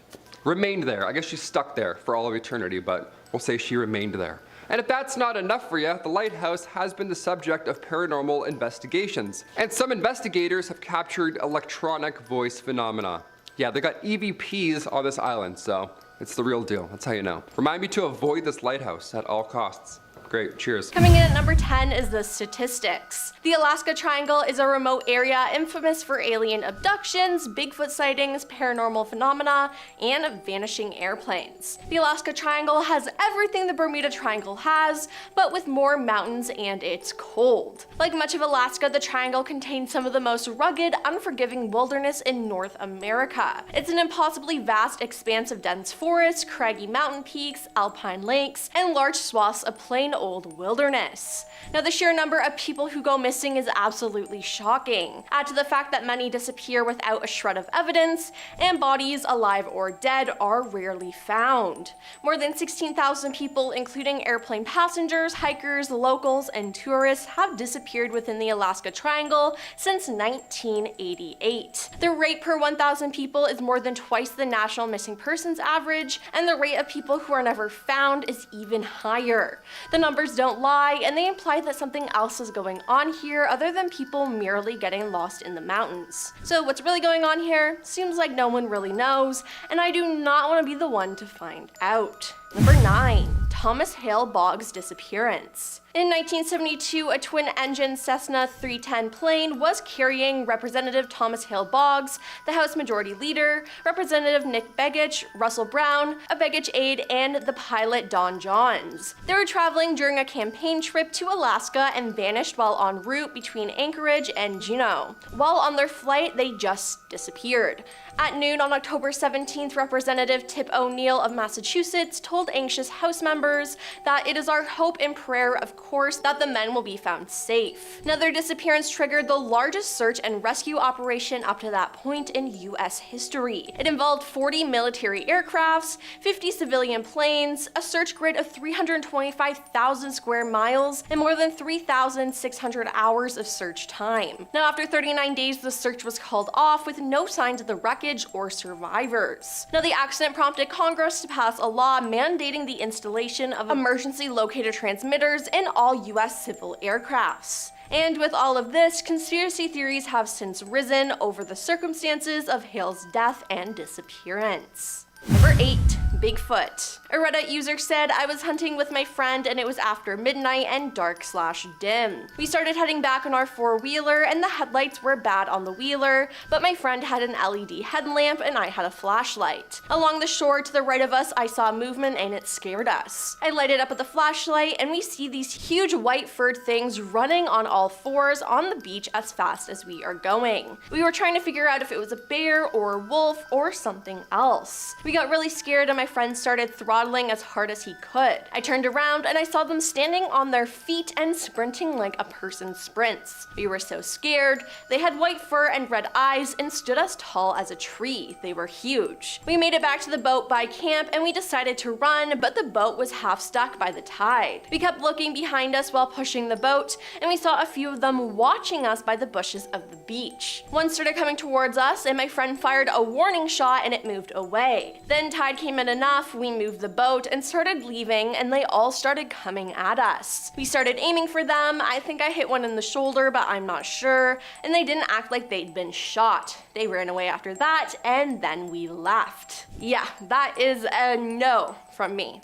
Remained there. I guess she's stuck there for all of eternity, but we'll say she remained there. And if that's not enough for you, the lighthouse has been the subject of paranormal investigations. And some investigators have captured electronic voice phenomena. Yeah, they got EVPs on this island, so it's the real deal. That's how you know. Remind me to avoid this lighthouse at all costs. Great, cheers. Coming in at number 10 is the statistics. The Alaska Triangle is a remote area infamous for alien abductions, Bigfoot sightings, paranormal phenomena, and vanishing airplanes. The Alaska Triangle has everything the Bermuda Triangle has, but with more mountains and it's cold. Like much of Alaska, the Triangle contains some of the most rugged, unforgiving wilderness in North America. It's an impossibly vast expanse of dense forests, craggy mountain peaks, alpine lakes, and large swaths of plain old wilderness. Now, the sheer number of people who go missing is absolutely shocking. Add to the fact that many disappear without a shred of evidence, and bodies, alive or dead, are rarely found. More than 16,000 people, including airplane passengers, hikers, locals, and tourists, have disappeared within the Alaska Triangle since 1988. The rate per 1,000 people is more than twice the national missing persons average, and the rate of people who are never found is even higher. The numbers don't lie, and they imply that something else is going on here other than people merely getting lost in the mountains. So what's really going on here? Seems like no one really knows, and I do not want to be the one to find out. Number 9. Thomas Hale Boggs' disappearance. In 1972, a twin-engine Cessna 310 plane was carrying Representative Thomas Hale Boggs, the House Majority Leader, Representative Nick Begich, Russell Brown, a Begich aide, and the pilot Don Johns. They were traveling during a campaign trip to Alaska and vanished while en route between Anchorage and Juneau. While on their flight, they just disappeared. At noon on October 17th, Representative Tip O'Neill of Massachusetts told anxious House members that it is our hope and prayer, of course, that the men will be found safe. Now, their disappearance triggered the largest search and rescue operation up to that point in U.S. history. It involved 40 military aircrafts, 50 civilian planes, a search grid of 325,000 square miles, and more than 3,600 hours of search time. Now, after 39 days, the search was called off with no signs of the wreckage or survivors. Now, the accident prompted Congress to pass a law mandating the installation of emergency locator transmitters in all U.S. civil aircrafts. And with all of this, conspiracy theories have since risen over the circumstances of Hale's death and disappearance. Number 8. Bigfoot. A Reddit user said, I was hunting with my friend and it was after midnight and dark/dim. We started heading back on our four-wheeler and the headlights were bad on the wheeler, but my friend had an LED headlamp and I had a flashlight. Along the shore to the right of us, I saw movement and it scared us. I lighted up with the flashlight and we see these huge white furred things running on all fours on the beach as fast as we are going. We were trying to figure out if it was a bear or a wolf or something else. We got really scared and my friend started throttling as hard as he could. I turned around and I saw them standing on their feet and sprinting like a person sprints. We were so scared. They had white fur and red eyes and stood as tall as a tree. They were huge. We made it back to the boat by camp and we decided to run, but the boat was half stuck by the tide. We kept looking behind us while pushing the boat and we saw a few of them watching us by the bushes of the beach. One started coming towards us and my friend fired a warning shot and it moved away. Then tide came in enough, we moved the boat and started leaving and they all started coming at us. We started aiming for them. I think I hit one in the shoulder, but I'm not sure, and they didn't act like they'd been shot. They ran away after that and then we left. Yeah, that is a no from me.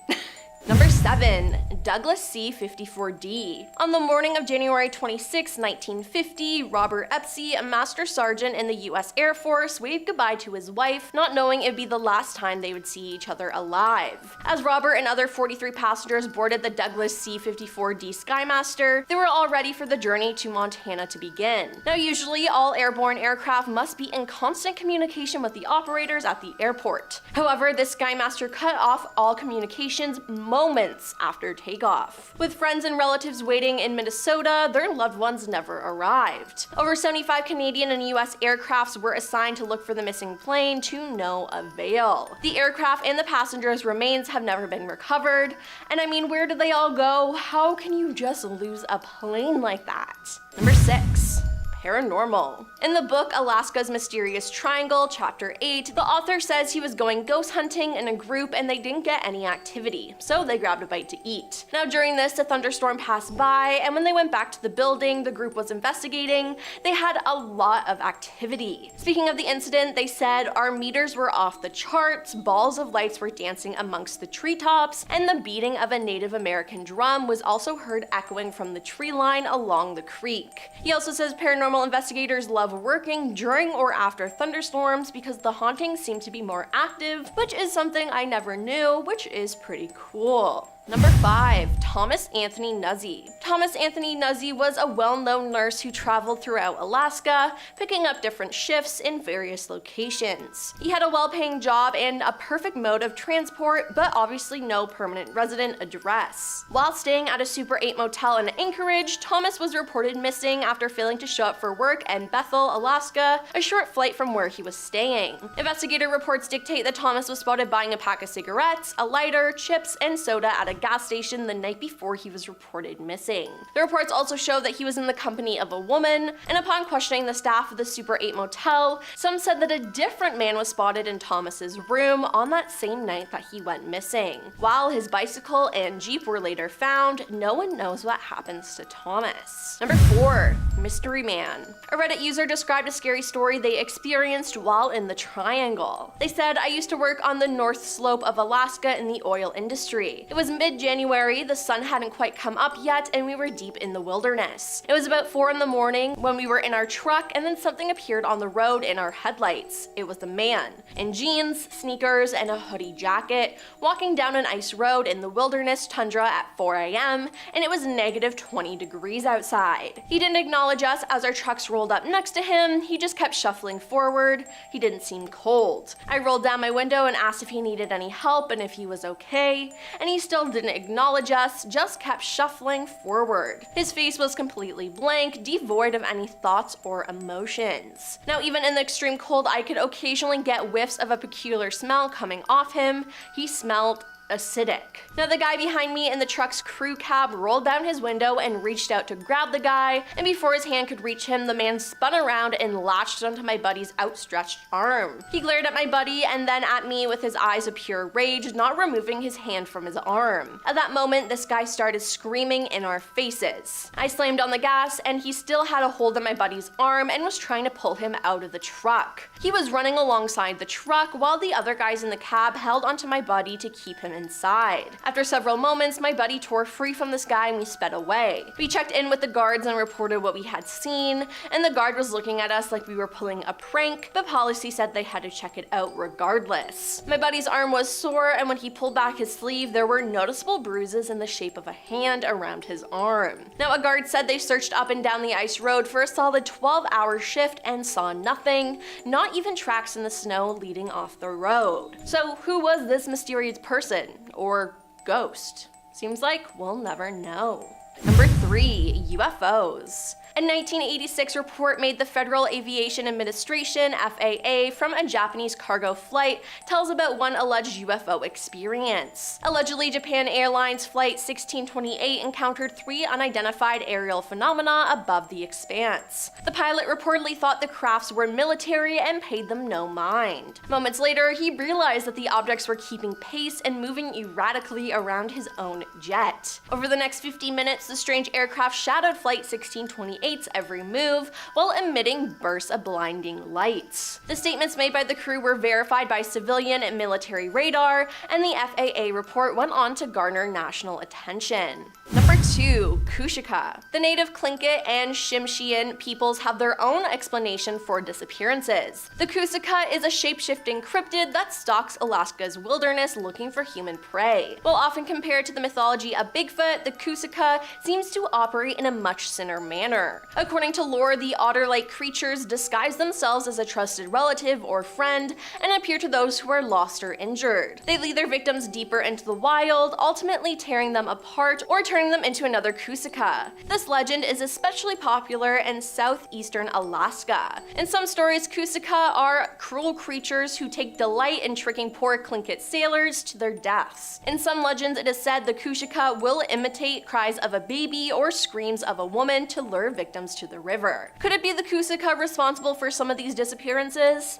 Number 7. Douglas C-54D. On the morning of January 26, 1950, Robert Epsey, a master sergeant in the US Air Force, waved goodbye to his wife, not knowing it'd be the last time they would see each other alive. As Robert and other 43 passengers boarded the Douglas C-54D Skymaster, they were all ready for the journey to Montana to begin. Now, usually, all airborne aircraft must be in constant communication with the operators at the airport. However, this Skymaster cut off all communications moments after takeoff. With friends and relatives waiting in Minnesota, their loved ones never arrived. Over 75 Canadian and US aircrafts were assigned to look for the missing plane to no avail. The aircraft and the passengers' remains have never been recovered. And I mean, where did they all go? How can you just lose a plane like that? Number 6. Paranormal. In the book Alaska's Mysterious Triangle, Chapter 8, the author says he was going ghost hunting in a group and they didn't get any activity, so they grabbed a bite to eat. Now during this, a thunderstorm passed by, and when they went back to the building the group was investigating, they had a lot of activity. Speaking of the incident, they said, our meters were off the charts, balls of lights were dancing amongst the treetops, and the beating of a Native American drum was also heard echoing from the tree line along the creek. He also says paranormal investigators love working during or after thunderstorms because the hauntings seem to be more active, which is something I never knew, which is pretty cool. Number 5. Thomas Anthony Nuzzy. Thomas Anthony Nuzzy was a well-known nurse who traveled throughout Alaska, picking up different shifts in various locations. He had a well-paying job and a perfect mode of transport, but obviously no permanent resident address. While staying at a Super 8 motel in Anchorage, Thomas was reported missing after failing to show up for work in Bethel, Alaska, a short flight from where he was staying. Investigator reports dictate that Thomas was spotted buying a pack of cigarettes, a lighter, chips, and soda at a gas station the night before he was reported missing. The reports also show that he was in the company of a woman, and upon questioning the staff of the Super 8 motel, some said that a different man was spotted in Thomas's room on that same night that he went missing. While his bicycle and Jeep were later found, no one knows what happens to Thomas. Number 4. Mystery Man. A Reddit user described a scary story they experienced while in the Triangle. They said, I used to work on the north slope of Alaska in the oil industry. It was mid-January, the sun hadn't quite come up yet, and we were deep in the wilderness. It was about 4 in the morning when we were in our truck, and then something appeared on the road in our headlights. It was a man, in jeans, sneakers, and a hoodie jacket, walking down an ice road in the wilderness tundra at 4 a.m., and it was negative 20 degrees outside. He didn't acknowledge us as our trucks rolled up next to him, he just kept shuffling forward. He didn't seem cold. I rolled down my window and asked if he needed any help and if he was okay, and he still didn't acknowledge us, just kept shuffling forward. His face was completely blank, devoid of any thoughts or emotions. Now, even in the extreme cold, I could occasionally get whiffs of a peculiar smell coming off him. He smelled acidic. Now the guy behind me in the truck's crew cab rolled down his window and reached out to grab the guy, and before his hand could reach him, the man spun around and latched onto my buddy's outstretched arm. He glared at my buddy and then at me with his eyes of pure rage, not removing his hand from his arm. At that moment, this guy started screaming in our faces. I slammed on the gas and he still had a hold on my buddy's arm and was trying to pull him out of the truck. He was running alongside the truck while the other guys in the cab held onto my buddy to keep him inside. After several moments, my buddy tore free from this guy and we sped away. We checked in with the guards and reported what we had seen, and the guard was looking at us like we were pulling a prank, but policy said they had to check it out regardless. My buddy's arm was sore, and when he pulled back his sleeve, there were noticeable bruises in the shape of a hand around his arm. Now, a guard said they searched up and down the ice road for a solid 12-hour shift and saw nothing, not even tracks in the snow leading off the road. So who was this mysterious person? Or ghost? Seems like we'll never know. Number 3, UFOs. A 1986 report made the Federal Aviation Administration, FAA, from a Japanese cargo flight tells about one alleged UFO experience. Allegedly, Japan Airlines Flight 1628 encountered 3 unidentified aerial phenomena above the expanse. The pilot reportedly thought the crafts were military and paid them no mind. Moments later, he realized that the objects were keeping pace and moving erratically around his own jet. Over the next 50 minutes, the strange aircraft shadowed Flight 1628's every move while emitting bursts of blinding lights. The statements made by the crew were verified by civilian and military radar, and the FAA report went on to garner national attention. Number 2, Kushika. The native Tlingit and Tsimshian peoples have their own explanation for disappearances. The Kushika is a shape-shifting cryptid that stalks Alaska's wilderness looking for human prey. While often compared to the mythology of Bigfoot, the Kushika seems to operate in a much thinner manner. According to lore, the otter-like creatures disguise themselves as a trusted relative or friend and appear to those who are lost or injured. They lead their victims deeper into the wild, ultimately tearing them apart or turning them into another Kushika. This legend is especially popular in southeastern Alaska. In some stories, Kushika are cruel creatures who take delight in tricking poor Tlingit sailors to their deaths. In some legends, it is said the Kushika will imitate cries of a baby or screams of a woman to lure victims to the river. Could it be the Kushika responsible for some of these disappearances?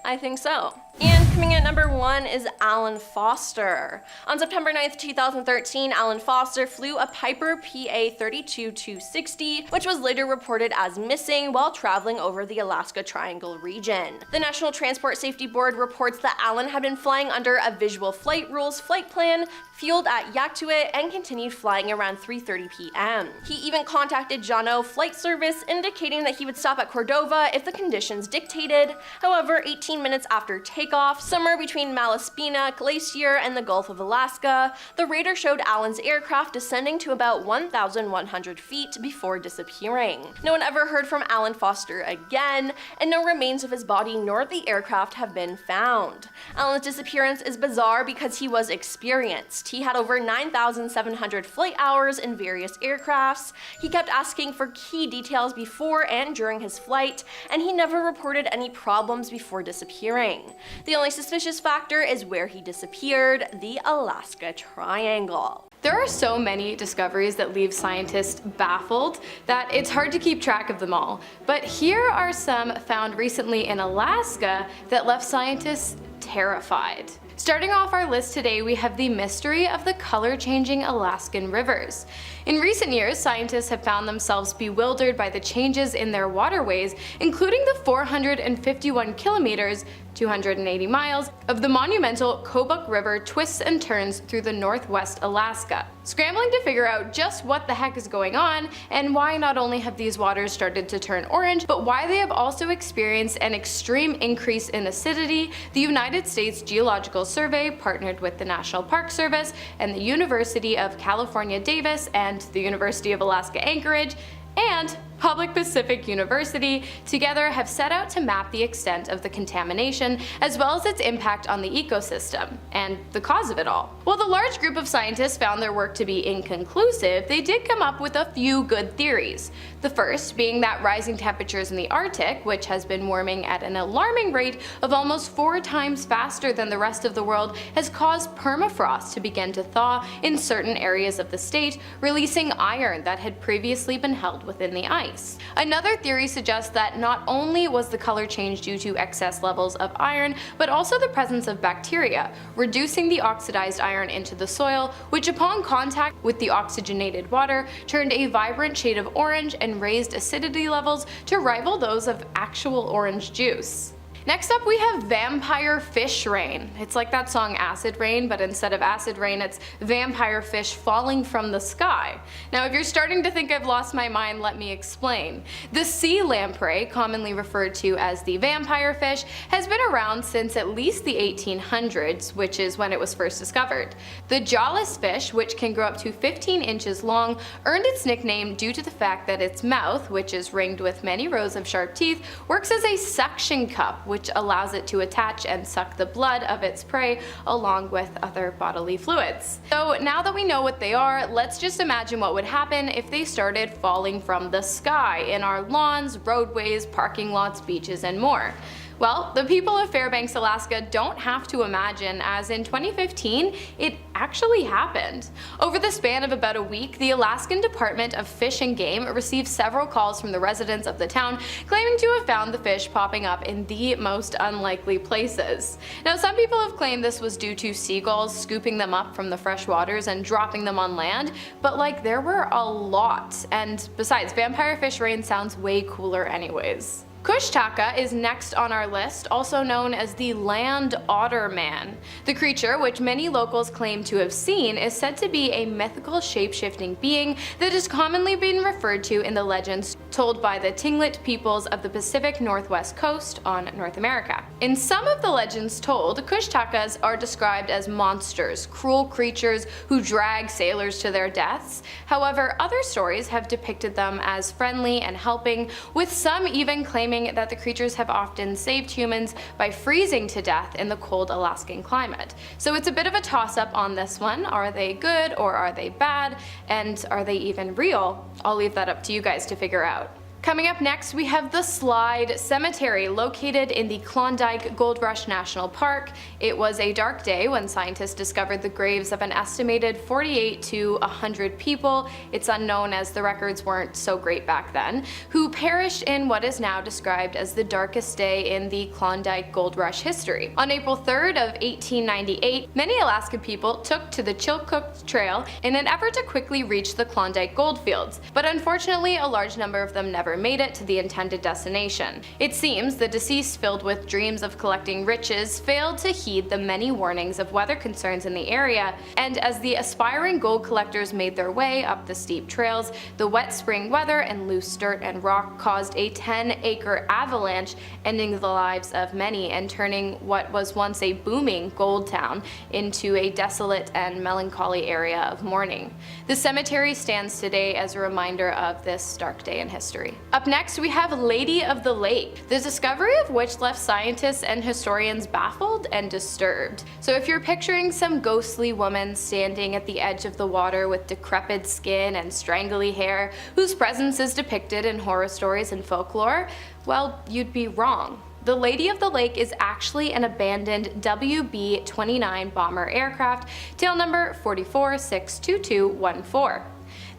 I think so. And coming at number 1 is Alan Foster. On September 9th, 2013, Alan Foster flew a Piper PA-32-260, which was later reported as missing while traveling over the Alaska Triangle region. The National Transport Safety Board reports that Alan had been flying under a visual flight rules flight plan, fueled at Iqaluit, and continued flying around 3:30 p.m. He even contacted Jano Flight Service, indicating that he would stop at Cordova if the conditions dictated. However, 18 minutes after takeoff, somewhere between Malaspina Glacier and the Gulf of Alaska, the radar showed Alan's aircraft descending to about 1,100 feet before disappearing. No one ever heard from Alan Foster again, and no remains of his body nor the aircraft have been found. Alan's disappearance is bizarre because he was experienced. He had over 9,700 flight hours in various aircrafts. He kept asking for key details before and during his flight, and he never reported any problems before disappearing. The only suspicious factor is where he disappeared, the Alaska Triangle. There are so many discoveries that leave scientists baffled that it's hard to keep track of them all. But here are some found recently in Alaska that left scientists terrified. Starting off our list today, we have the mystery of the color-changing Alaskan rivers. In recent years, scientists have found themselves bewildered by the changes in their waterways, including the 451 kilometers, 280 miles, of the monumental Kobuk River twists and turns through the northwest Alaska. Scrambling to figure out just what the heck is going on, and why not only have these waters started to turn orange, but why they have also experienced an extreme increase in acidity, the United States Geological Survey partnered with the National Park Service and the University of California, Davis, and the University of Alaska, Anchorage, and Public Pacific University together have set out to map the extent of the contamination as well as its impact on the ecosystem and the cause of it all. While the large group of scientists found their work to be inconclusive, they did come up with a few good theories. The first being that rising temperatures in the Arctic, which has been warming at an alarming rate of almost 4 times faster than the rest of the world, has caused permafrost to begin to thaw in certain areas of the state, releasing iron that had previously been held within the ice. Another theory suggests that not only was the color change due to excess levels of iron, but also the presence of bacteria, reducing the oxidized iron into the soil, which upon contact with the oxygenated water turned a vibrant shade of orange and raised acidity levels to rival those of actual orange juice. Next up we have vampire fish rain. It's like that song Acid Rain, but instead of acid rain it's vampire fish falling from the sky. Now if you're starting to think I've lost my mind, let me explain. The sea lamprey, commonly referred to as the vampire fish, has been around since at least the 1800s, which is when it was first discovered. The jawless fish, which can grow up to 15 inches long, earned its nickname due to the fact that its mouth, which is ringed with many rows of sharp teeth, works as a suction cup, which allows it to attach and suck the blood of its prey along with other bodily fluids. So now that we know what they are, let's just imagine what would happen if they started falling from the sky in our lawns, roadways, parking lots, beaches, and more. Well, the people of Fairbanks, Alaska don't have to imagine, as in 2015, it actually happened. Over the span of about a week, the Alaskan Department of Fish and Game received several calls from the residents of the town claiming to have found the fish popping up in the most unlikely places. Now, some people have claimed this was due to seagulls scooping them up from the fresh waters and dropping them on land, but like there were a lot, and besides, vampire fish rain sounds way cooler anyways. Kushtaka is next on our list, also known as the Land Otter Man. The creature, which many locals claim to have seen, is said to be a mythical shape-shifting being that has commonly been referred to in the legends told by the Tlingit peoples of the Pacific Northwest coast on North America. In some of the legends told, Kushtakas are described as monsters, cruel creatures who drag sailors to their deaths. However, other stories have depicted them as friendly and helping, with some even claiming that the creatures have often saved humans by freezing to death in the cold Alaskan climate. So it's a bit of a toss-up on this one. Are they good or are they bad? And are they even real? I'll leave that up to you guys to figure out. Coming up next, we have the Slide Cemetery, located in the Klondike Gold Rush National Park. It was a dark day when scientists discovered the graves of an estimated 48 to 100 people, it's unknown as the records weren't so great back then, who perished in what is now described as the darkest day in the Klondike Gold Rush history. On April 3rd of 1898, many Alaskan people took to the Chilkoot Trail in an effort to quickly reach the Klondike goldfields, but unfortunately a large number of them never made it to the intended destination. It seems the deceased, filled with dreams of collecting riches, failed to heed the many warnings of weather concerns in the area, and as the aspiring gold collectors made their way up the steep trails, the wet spring weather and loose dirt and rock caused a 10-acre avalanche, ending the lives of many and turning what was once a booming gold town into a desolate and melancholy area of mourning. The cemetery stands today as a reminder of this dark day in history. Up next, we have Lady of the Lake, the discovery of which left scientists and historians baffled and disturbed. So if you're picturing some ghostly woman standing at the edge of the water with decrepit skin and strangly hair, whose presence is depicted in horror stories and folklore, well, you'd be wrong. The Lady of the Lake is actually an abandoned WB-29 bomber aircraft, tail number 4462214.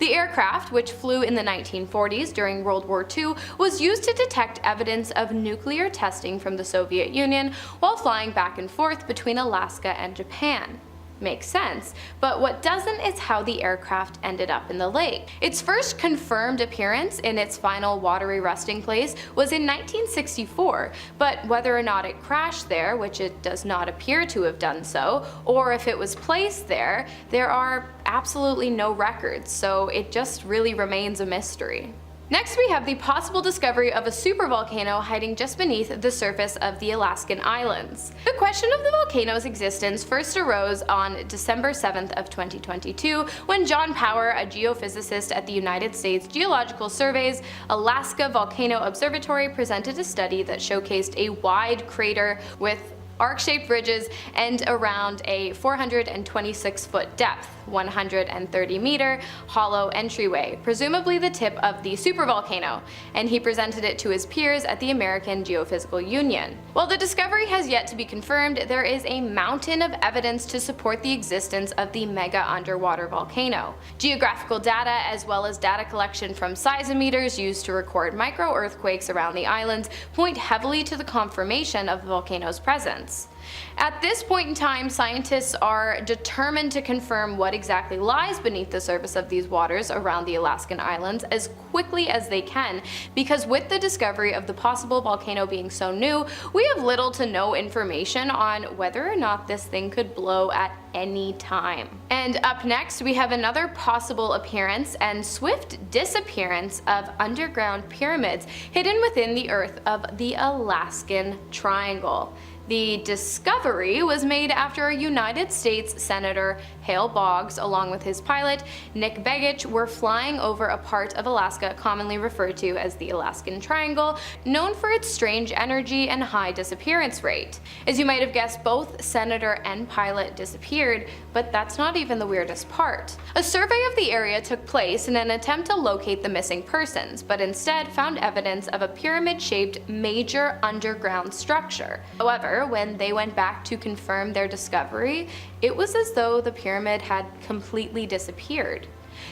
The aircraft, which flew in the 1940s during World War II, was used to detect evidence of nuclear testing from the Soviet Union while flying back and forth between Alaska and Japan. Makes sense, but what doesn't is how the aircraft ended up in the lake. Its first confirmed appearance in its final watery resting place was in 1964, but whether or not it crashed there, which it does not appear to have done so, or if it was placed there, there are absolutely no records, so it just really remains a mystery. Next, we have the possible discovery of a supervolcano hiding just beneath the surface of the Alaskan islands. The question of the volcano's existence first arose on December 7th of 2022 when John Power, a geophysicist at the United States Geological Survey's Alaska Volcano Observatory, presented a study that showcased a wide crater with arc-shaped ridges and around a 426-foot depth, 130-meter hollow entryway, presumably the tip of the supervolcano, and he presented it to his peers at the American Geophysical Union. While the discovery has yet to be confirmed, there is a mountain of evidence to support the existence of the mega underwater volcano. Geographical data, as well as data collection from seismometers used to record micro-earthquakes around the islands, point heavily to the confirmation of the volcano's presence. At this point in time, scientists are determined to confirm what exactly lies beneath the surface of these waters around the Alaskan islands as quickly as they can, because with the discovery of the possible volcano being so new, we have little to no information on whether or not this thing could blow at any time. And up next, we have another possible appearance and swift disappearance of underground pyramids hidden within the earth of the Alaskan Triangle. The discovery was made after a United States Senator, Hale Boggs, along with his pilot, Nick Begich, were flying over a part of Alaska commonly referred to as the Alaskan Triangle, known for its strange energy and high disappearance rate. As you might have guessed, both Senator and pilot disappeared, but that's not even the weirdest part. A survey of the area took place in an attempt to locate the missing persons, but instead found evidence of a pyramid-shaped major underground structure. However, when they went back to confirm their discovery, it was as though the pyramid had completely disappeared.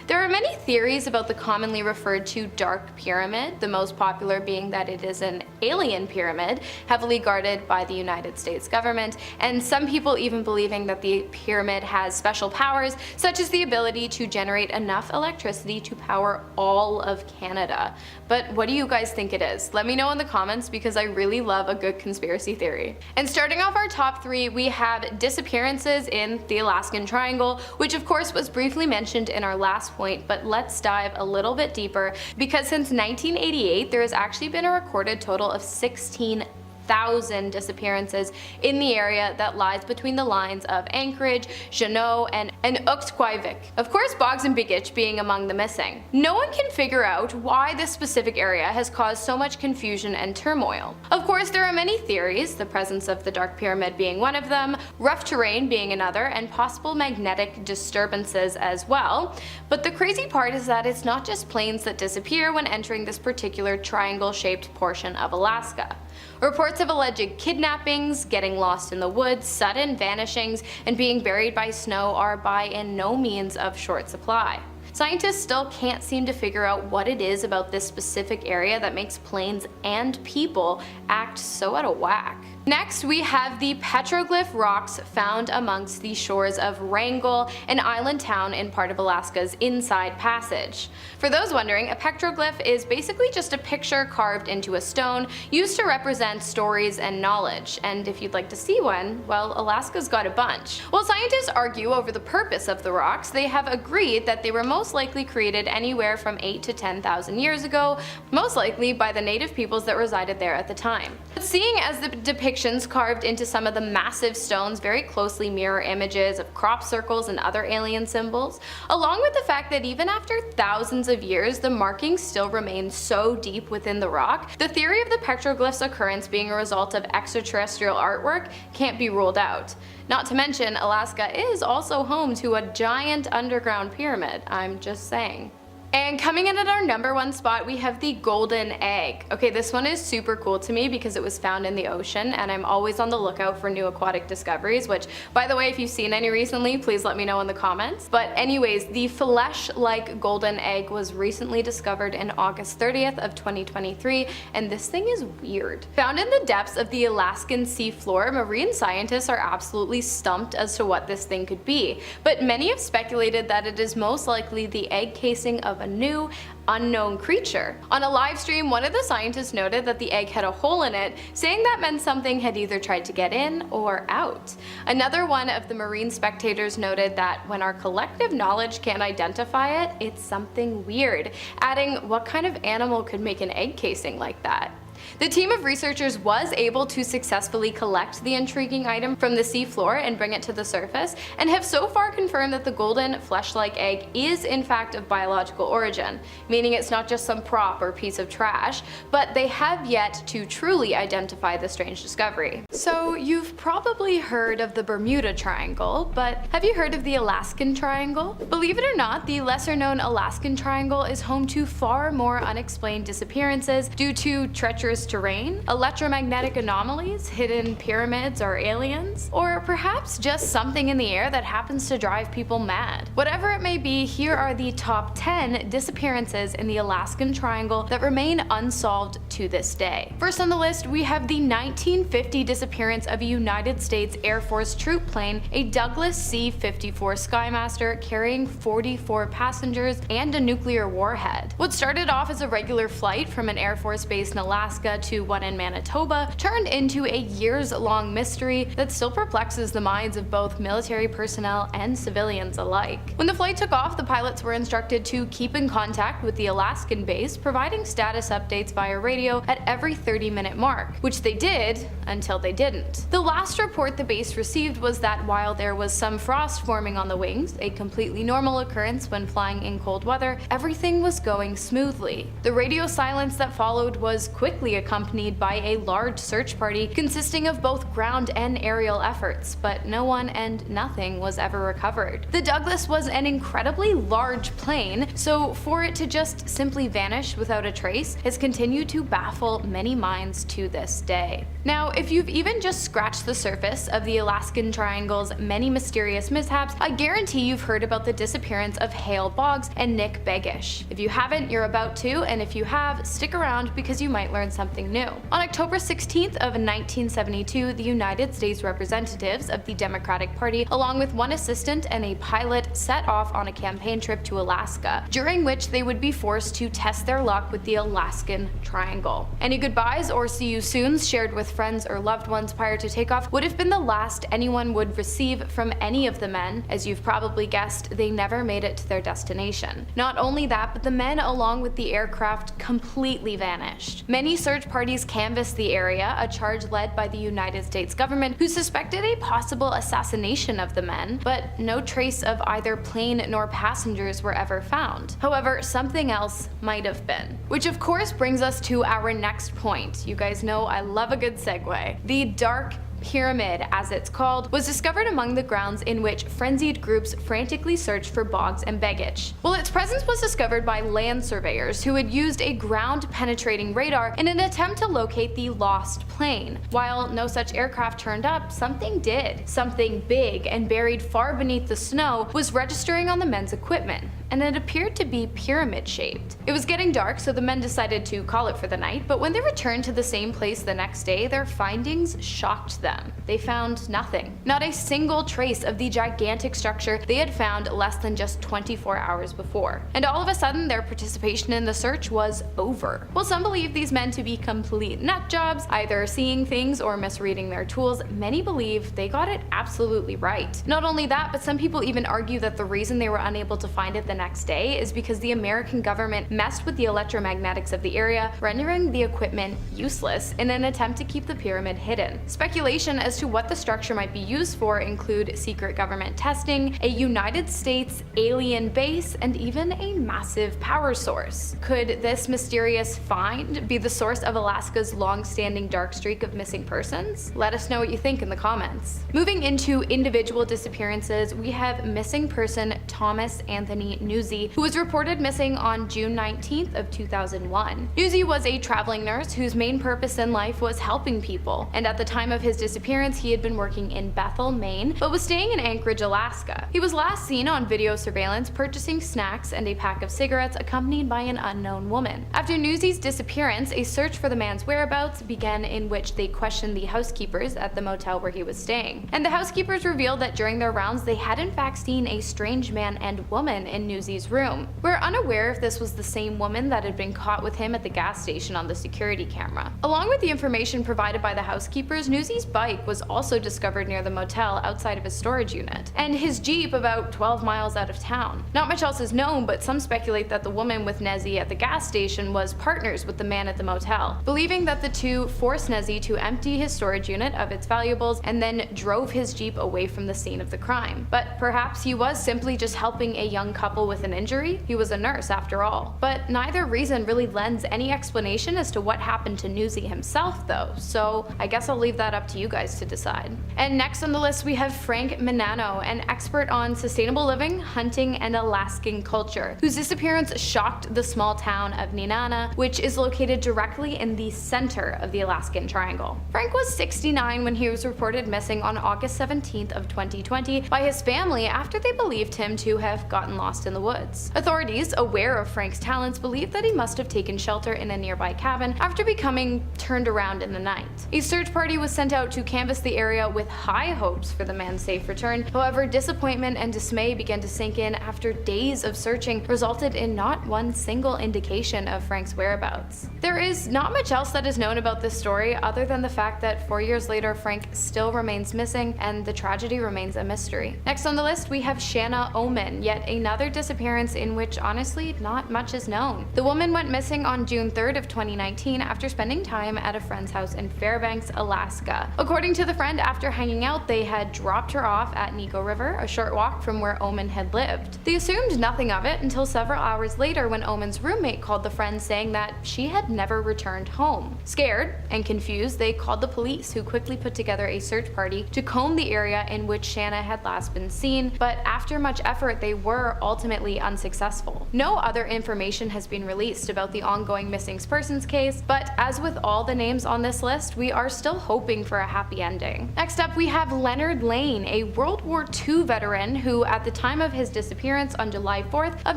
There are many theories about the commonly referred to Dark Pyramid, the most popular being that it is an alien pyramid, heavily guarded by the United States government, and some people even believing that the pyramid has special powers, such as the ability to generate enough electricity to power all of Canada. But what do you guys think it is? Let me know in the comments, because I really love a good conspiracy theory. And starting off our top three, we have disappearances in the Alaskan Triangle, which of course was briefly mentioned in our last point, but let's dive a little bit deeper, because since 1988 there has actually been a recorded total of 16,000 disappearances in the area that lies between the lines of Anchorage, Juneau, and Utqiagvik. Of course, Bogs and Begich being among the missing. No one can figure out why this specific area has caused so much confusion and turmoil. Of course, there are many theories, the presence of the Dark Pyramid being one of them, rough terrain being another, and possible magnetic disturbances as well. But the crazy part is that it's not just planes that disappear when entering this particular triangle-shaped portion of Alaska. Reports of alleged kidnappings, getting lost in the woods, sudden vanishings, and being buried by snow are by in no means of short supply. Scientists still can't seem to figure out what it is about this specific area that makes planes and people act so out of whack. Next, we have the Petroglyph Rocks found amongst the shores of Wrangell, an island town in part of Alaska's Inside Passage. For those wondering, a petroglyph is basically just a picture carved into a stone used to represent stories and knowledge, and if you'd like to see one, well, Alaska's got a bunch. While scientists argue over the purpose of the rocks, they have agreed that they were most likely created anywhere from 8,000 to 10,000 years ago, most likely by the native peoples that resided there at the time. But seeing as the depictions carved into some of the massive stones very closely mirror images of crop circles and other alien symbols, along with the fact that even after thousands of years the markings still remain so deep within the rock, the theory of the petroglyph's occurrence being a result of extraterrestrial artwork can't be ruled out. Not to mention, Alaska is also home to a giant underground pyramid, I'm just saying. And coming in at our number one spot, we have the golden egg. Okay, this one is super cool to me because it was found in the ocean, and I'm always on the lookout for new aquatic discoveries, which, by the way, if you've seen any recently, please let me know in the comments. But anyways, the flesh-like golden egg was recently discovered in August 30th of 2023, and this thing is weird. Found in the depths of the Alaskan seafloor, marine scientists are absolutely stumped as to what this thing could be, but many have speculated that it is most likely the egg casing of of a new, unknown creature. On a live stream, one of the scientists noted that the egg had a hole in it, saying that meant something had either tried to get in or out. Another one of the marine spectators noted that when our collective knowledge can't identify it, it's something weird, adding, what kind of animal could make an egg casing like that? The team of researchers was able to successfully collect the intriguing item from the seafloor and bring it to the surface, and have so far confirmed that the golden flesh-like egg is in fact of biological origin, meaning it's not just some prop or piece of trash, but they have yet to truly identify the strange discovery. So you've probably heard of the Bermuda Triangle, but have you heard of the Alaskan Triangle? Believe it or not, the lesser-known Alaskan Triangle is home to far more unexplained disappearances due to treacherous terrain, electromagnetic anomalies, hidden pyramids or aliens, or perhaps just something in the air that happens to drive people mad. Whatever it may be, here are the top 10 disappearances in the Alaskan Triangle that remain unsolved to this day. First on the list, we have the 1950 disappearance of a United States Air Force troop plane, a Douglas C-54 Skymaster carrying 44 passengers and a nuclear warhead. What started off as a regular flight from an Air Force base in Alaska to one in Manitoba turned into a years-long mystery that still perplexes the minds of both military personnel and civilians alike. When the flight took off, the pilots were instructed to keep in contact with the Alaskan base, providing status updates via radio at every 30-minute mark, which they did until they didn't. The last report the base received was that while there was some frost forming on the wings, a completely normal occurrence when flying in cold weather, everything was going smoothly. The radio silence that followed was quickly accompanied by a large search party consisting of both ground and aerial efforts, but no one and nothing was ever recovered. The Douglas was an incredibly large plane, so for it to just simply vanish without a trace has continued to baffle many minds to this day. Now, if you've even just scratched the surface of the Alaskan Triangle's many mysterious mishaps, I guarantee you've heard about the disappearance of Hale Bogs and Nick Beggish. If you haven't, you're about to, and if you have, stick around because you might learn something new. On October 16th of 1972, the United States representatives of the Democratic Party, along with one assistant and a pilot, set off on a campaign trip to Alaska, during which they would be forced to test their luck with the Alaskan Triangle. Any goodbyes or see you soons shared with friends or loved ones prior to takeoff would have been the last anyone would receive from any of the men. As you've probably guessed, they never made it to their destination. Not only that, but the men along with the aircraft completely vanished. Many search parties canvassed the area, a charge led by the United States government, who suspected a possible assassination of the men, but no trace of either plane nor passengers were ever found. However, something else might have been. Which of course brings us to our next point. You guys know I love a good segue. The Dark Pyramid, as it's called, was discovered among the grounds in which frenzied groups frantically searched for Bogs and Beggish. Well, its presence was discovered by land surveyors who had used a ground-penetrating radar in an attempt to locate the lost plane. While no such aircraft turned up, something did. Something big and buried far beneath the snow was registering on the men's equipment, and it appeared to be pyramid-shaped. It was getting dark, so the men decided to call it for the night, but when they returned to the same place the next day, their findings shocked them. They found nothing. Not a single trace of the gigantic structure they had found less than just 24 hours before. And all of a sudden, their participation in the search was over. While some believe these men to be complete nut jobs, either seeing things or misreading their tools, many believe they got it absolutely right. Not only that, but some people even argue that the reason they were unable to find it the next day is because the American government messed with the electromagnetics of the area, rendering the equipment useless in an attempt to keep the pyramid hidden. Speculation as to what the structure might be used for include secret government testing, a United States alien base, and even a massive power source. Could this mysterious find be the source of Alaska's long-standing dark streak of missing persons? Let us know what you think in the comments. Moving into individual disappearances, we have missing person Thomas Anthony Nuzzy, who was reported missing on June 19th of 2001. Nuzzy was a traveling nurse whose main purpose in life was helping people, and at the time of his disappearance, he had been working in Bethel, Maine, but was staying in Anchorage, Alaska. He was last seen on video surveillance purchasing snacks and a pack of cigarettes accompanied by an unknown woman. After Nuzzy's disappearance, a search for the man's whereabouts began, in which they questioned the housekeepers at the motel where he was staying. And the housekeepers revealed that during their rounds they had in fact seen a strange man and woman in Nuzzy's room. We're unaware if this was the same woman that had been caught with him at the gas station on the security camera. Along with the information provided by the housekeepers, Nuzzy's bike was also discovered near the motel outside of his storage unit, and his Jeep about 12 miles out of town. Not much else is known, but some speculate that the woman with Nuzzy at the gas station was partners with the man at the motel, believing that the two forced Nuzzy to empty his storage unit of its valuables and then drove his Jeep away from the scene of the crime. But perhaps he was simply just helping a young couple with an injury. He was a nurse after all. But neither reason really lends any explanation as to what happened to Nuzzy himself though, so I guess I'll leave that up to you guys to decide. And next on the list we have Frank Minano, an expert on sustainable living, hunting, and Alaskan culture, whose disappearance shocked the small town of Nenana, which is located directly in the center of the Alaskan Triangle. Frank was 69 when he was reported missing on August 17th of 2020 by his family after they believed him to have gotten lost in the woods. Authorities, aware of Frank's talents, believed that he must have taken shelter in a nearby cabin after becoming turned around in the night. A search party was sent out to canvass the area with high hopes for the man's safe return. However, disappointment and dismay began to sink in after days of searching resulted in not one single indication of Frank's whereabouts. There is not much else that is known about this story other than the fact that 4 years later Frank still remains missing and the tragedy remains a mystery. Next on the list we have Shanna Oman, yet another disappearance in which honestly not much is known. The woman went missing on June 3rd of 2019 after spending time at a friend's house in Fairbanks, Alaska. According to the friend, after hanging out they had dropped her off at Nico River, a short walk from where Oman had lived. They assumed nothing of it until several hours later when Oman's roommate called the friend saying that she had never returned home. Scared and confused, they called the police, who quickly put together a search party to comb the area in which Shanna had last been seen, but after much effort they were ultimately unsuccessful. No other information has been released about the ongoing missing persons case, but as with all the names on this list, we are still hoping for a happy ending. Next up we have Leonard Lane, a World War II veteran who at the time of his disappearance on July 4th of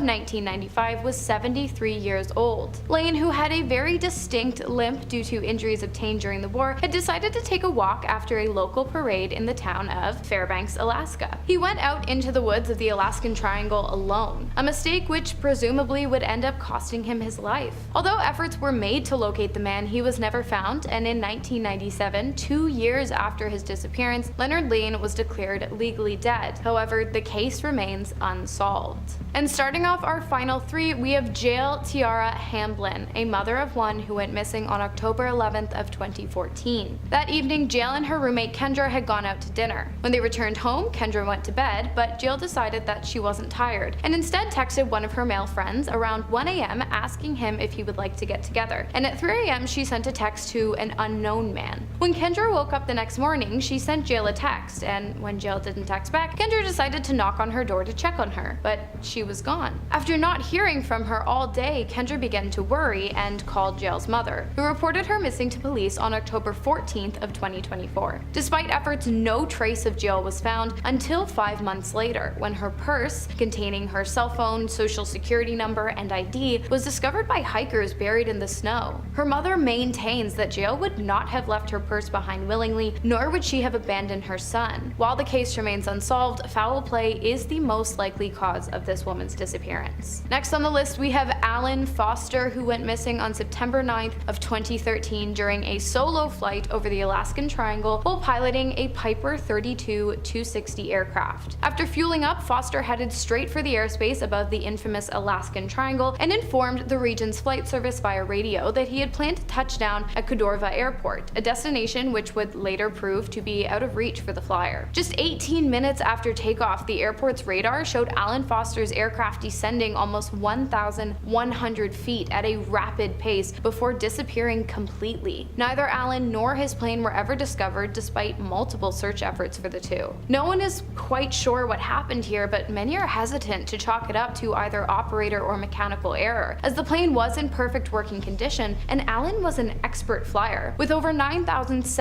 1995 was 73 years old. Lane, who had a very distinct limp due to injuries obtained during the war, had decided to take a walk after a local parade in the town of Fairbanks, Alaska. He went out into the woods of the Alaskan Triangle alone, a mistake which presumably would end up costing him his life. Although efforts were made to locate the man, he was never found, and in 1997, 2 years after his disappearance, Leonard Lane was declared legally dead. However, the case remains unsolved. And starting off our final three, we have Jael Tiara Hamblin, a mother of one who went missing on October 11th of 2014. That evening, Jael and her roommate Kendra had gone out to dinner. When they returned home, Kendra went to bed, but Jael decided that she wasn't tired, and instead texted one of her male friends around 1 a.m. asking him if he would like to get together. And at 3 a.m. she sent a text to an unknown man. When Kendra woke up the next morning, she sent Jael a text, and when Jael didn't text back, Kendra decided to knock on her door to check on her, but she was gone. After not hearing from her all day, Kendra began to worry and called Jael's mother, who reported her missing to police on October 14th of 2024. Despite efforts, no trace of Jael was found until 5 months later, when her purse, containing her cell phone, social security number, and ID, was discovered by hikers buried in the snow. Her mother maintains that Jael would not have left her purse behind willingly, nor would she have abandoned her son. While the case remains unsolved, foul play is the most likely cause of this woman's disappearance. Next on the list, we have Alan Foster, who went missing on September 9th of 2013 during a solo flight over the Alaskan Triangle while piloting a Piper 32-260 aircraft. After fueling up, Foster headed straight for the airspace above the infamous Alaskan Triangle and informed the region's flight service via radio that he had planned to touch down at Cordova Airport, a destination which would later prove to be out of reach for the flyer. Just 18 minutes after takeoff, the airport's radar showed Alan Foster's aircraft descending almost 1,100 feet at a rapid pace before disappearing completely. Neither Alan nor his plane were ever discovered despite multiple search efforts for the two. No one is quite sure what happened here, but many are hesitant to chalk it up to either operator or mechanical error, as the plane was in perfect working condition and Alan was an expert flyer. With over 9,700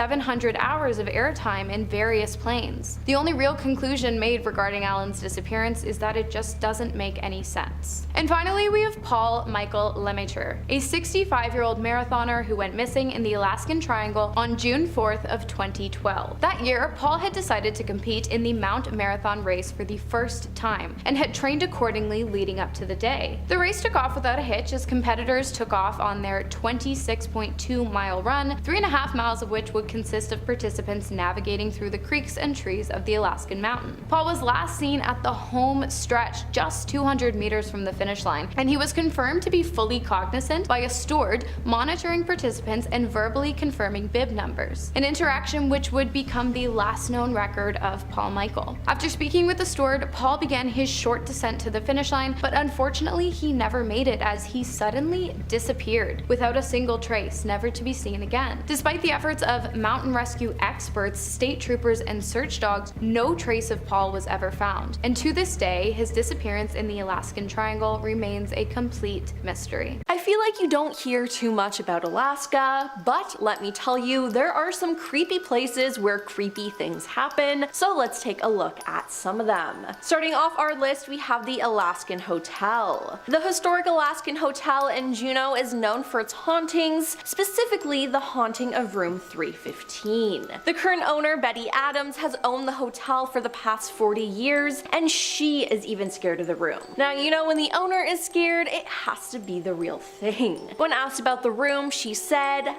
200 hours of airtime in various planes. The only real conclusion made regarding Alan's disappearance is that it just doesn't make any sense. And finally, we have Paul Michael Lemaitre, a 65-year-old marathoner who went missing in the Alaskan Triangle on June 4th of 2012. That year, Paul had decided to compete in the Mount Marathon race for the first time and had trained accordingly leading up to the day. The race took off without a hitch as competitors took off on their 26.2-mile run, 3.5 miles of which would consist of participants navigating through the creeks and trees of the Alaskan mountain. Paul was last seen at the home stretch just 200 meters from the finish line, and he was confirmed to be fully cognizant by a steward monitoring participants and verbally confirming bib numbers, an interaction which would become the last known record of Paul Michael. After speaking with the steward, Paul began his short descent to the finish line, but unfortunately he never made it as he suddenly disappeared without a single trace, never to be seen again. Despite the efforts of mountain rescue experts, state troopers, and search dogs, no trace of Paul was ever found, and to this day his disappearance in the Alaskan Triangle remains a complete mystery. I feel like you don't hear too much about Alaska, but let me tell you, there are some creepy places where creepy things happen, so let's take a look at some of them. Starting off our list, we have the Alaskan Hotel. The historic Alaskan Hotel in Juneau is known for its hauntings, specifically the haunting of room 315. The current owner, Betty Adams, has owned the hotel for the past 40 years, and she is even scared of the room. Now, you know, when the owner is scared, it has to be the real thing. When asked about the room, she said,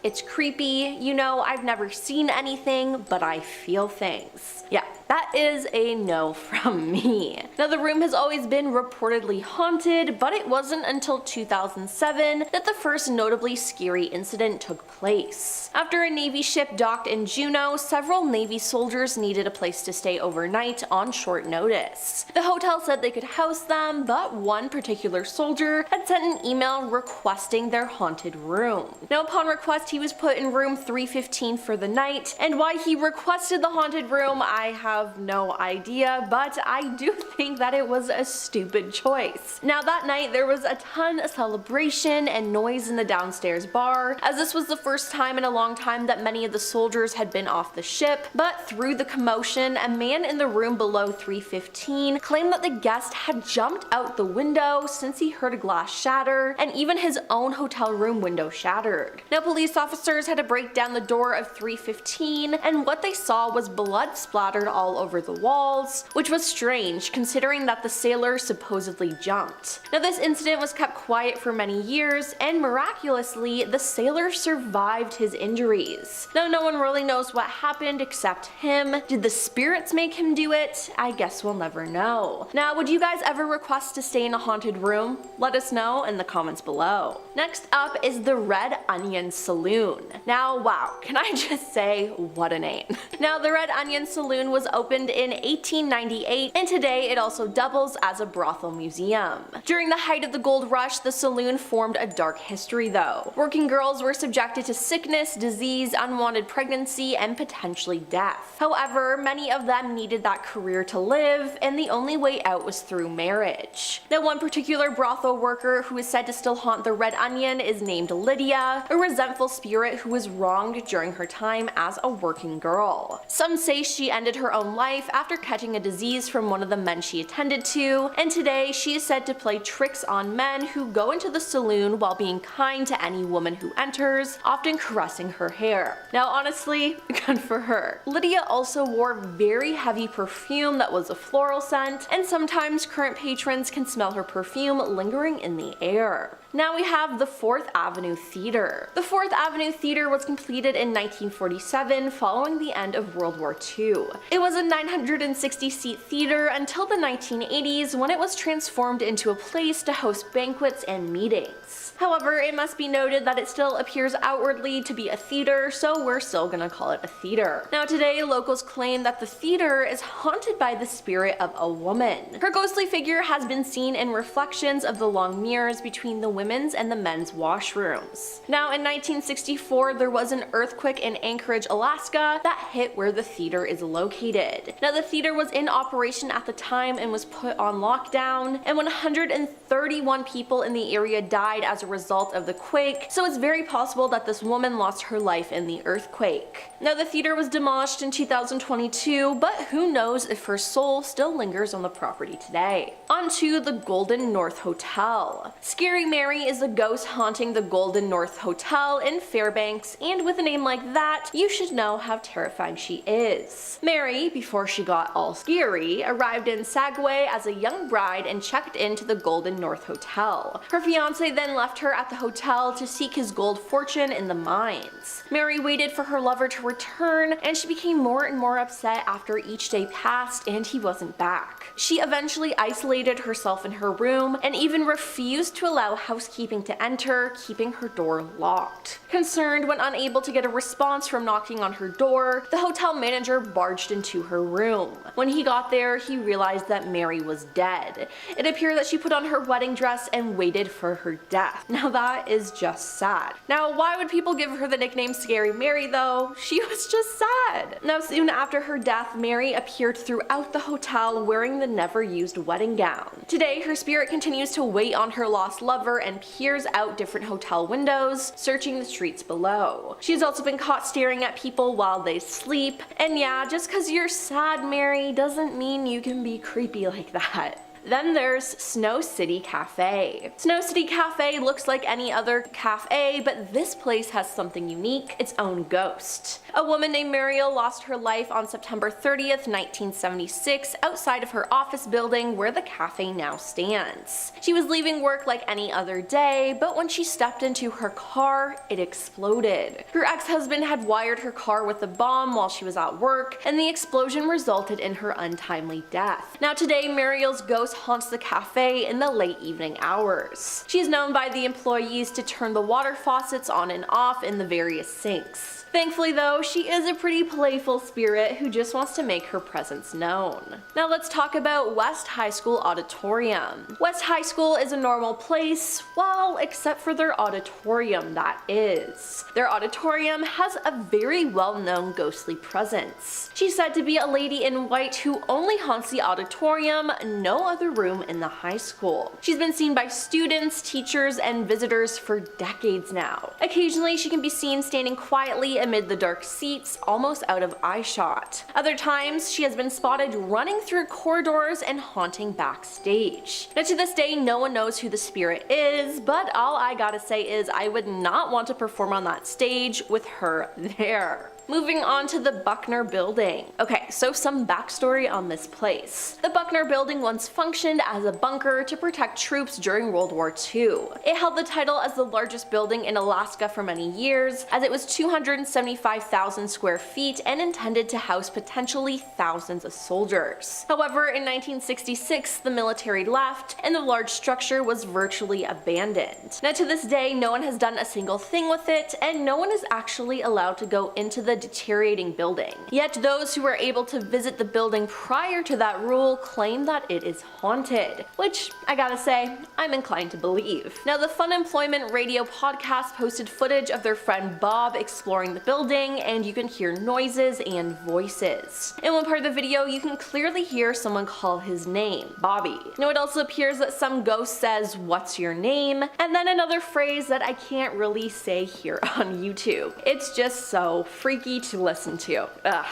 it's creepy, you know, I've never seen anything, but I feel things. Yeah, that is a no from me. Now, the room has always been reportedly haunted, but it wasn't until 2007 that the first notably scary incident took place. After a Navy ship docked in Juneau, several Navy soldiers needed a place to stay overnight on short notice. The hotel said they could house them, but one particular soldier had sent an email requesting their haunted room. Now, upon request, he was put in room 315 for the night, and why he requested the haunted room, I have no idea, but I do think that it was a stupid choice. Now, that night there was a ton of celebration and noise in the downstairs bar, as this was the first time in a long time that many of the soldiers had been off the ship, but through the commotion, a man in the room below 315 claimed that the guest had jumped out the window since he heard a glass shatter, and even his own hotel room window shattered. Now, police officers had to break down the door of 315, and what they saw was blood splattered all over the walls, which was strange considering that the sailor supposedly jumped. Now, this incident was kept quiet for many years, and miraculously, the sailor survived his injuries. Now, no one really knows what happened except him. Did the spirits make him do it? I guess we'll never know. Now, would you guys ever request to stay in a haunted room? Let us know in the comments below. Next up is the Red Onion Saloon. Now, wow, can I just say, what a name. Now, the Red Onion Saloon was opened in 1898, and today it also doubles as a brothel museum. During the height of the gold rush, the saloon formed a dark history though. Working girls were subjected to sickness, disease, unwanted pregnancy, and potentially death. However, many of them needed that career to live, and the only way out was through marriage. Now, one particular brothel worker who is said to still haunt the Red Onion is named Lydia, a resentful spirit who was wronged during her time as a working girl. Some say she ended her own life after catching a disease from one of the men she attended to, and today she is said to play tricks on men who go into the saloon while being kind to any woman who enters, often caressing her hair. Now, honestly, good for her. Lydia also wore very heavy perfume that was a floral scent, and sometimes current patrons can smell her perfume lingering in the air. Now we have the 4th Avenue Theater. The 4th Avenue Theater was completed in 1947 following the end of World War II. It was a 960-seat theater until the 1980s when it was transformed into a place to host banquets and meetings. However, it must be noted that it still appears outwardly to be a theater, so we're still gonna call it a theater. Now, today, locals claim that the theater is haunted by the spirit of a woman. Her ghostly figure has been seen in reflections of the long mirrors between the women's and the men's washrooms. Now, in 1964, there was an earthquake in Anchorage, Alaska that hit where the theater is located. completed. Now, the theater was in operation at the time and was put on lockdown, and 131 people in the area died as a result of the quake, so it's very possible that this woman lost her life in the earthquake. Now, the theater was demolished in 2022, but who knows if her soul still lingers on the property today. On to the Golden North Hotel. Scary Mary is the ghost haunting the Golden North Hotel in Fairbanks, and with a name like that, you should know how terrifying she is. Mary, before she got all scary, arrived in Sagaway as a young bride and checked into the Golden North Hotel. Her fiance then left her at the hotel to seek his gold fortune in the mines. Mary waited for her lover to return, and she became more and more upset after each day passed and he wasn't back. She eventually isolated herself in her room and even refused to allow housekeeping to enter, keeping her door locked. Concerned when unable to get a response from knocking on her door, the hotel manager barged into her room. When he got there, he realized that Mary was dead. It appeared that she put on her wedding dress and waited for her death. Now that is just sad. Now, why would people give her the nickname Scary Mary though? She was just sad. Now, soon after her death, Mary appeared throughout the hotel wearing the never-used wedding gown. Today, her spirit continues to wait on her lost lover and peers out different hotel windows, searching the streets below. She's also been caught staring at people while they sleep, and yeah, just cause you're sad, Mary, doesn't mean you can be creepy like that. Then there's Snow City Cafe. Snow City Cafe looks like any other cafe, but this place has something unique, its own ghost. A woman named Muriel lost her life on September 30th, 1976 outside of her office building where the cafe now stands. She was leaving work like any other day, but when she stepped into her car, it exploded. Her ex-husband had wired her car with a bomb while she was at work, and the explosion resulted in her untimely death. Now today, Muriel's ghost haunts the cafe in the late evening hours. She is known by the employees to turn the water faucets on and off in the various sinks. Thankfully though, she is a pretty playful spirit who just wants to make her presence known. Now let's talk about West High School Auditorium. West High School is a normal place, well, except for their auditorium, that is. Their auditorium has a very well-known ghostly presence. She's said to be a lady in white who only haunts the auditorium, no other room in the high school. She's been seen by students, teachers, and visitors for decades now. Occasionally she can be seen standing quietly amid the dark seats, almost out of eyeshot. Other times, she has been spotted running through corridors and haunting backstage. Now to this day, no one knows who the spirit is, but all I gotta say is I would not want to perform on that stage with her there. Moving on to the Buckner Building. Okay, so some backstory on this place. The Buckner Building once functioned as a bunker to protect troops during World War II. It held the title as the largest building in Alaska for many years, as it was 275,000 square feet and intended to house potentially thousands of soldiers. However, in 1966, the military left, and the large structure was virtually abandoned. Now to this day, no one has done a single thing with it, and no one is actually allowed to go into the deteriorating building. Yet those who were able to visit the building prior to that rule claim that it is haunted, which I gotta say, I'm inclined to believe. Now the Fun Employment Radio podcast posted footage of their friend Bob exploring the building, and you can hear noises and voices. In one part of the video, you can clearly hear someone call his name, Bobby. Now it also appears that some ghost says, "What's your name?" and then another phrase that I can't really say here on YouTube. It's just so freaky to listen to. Ugh.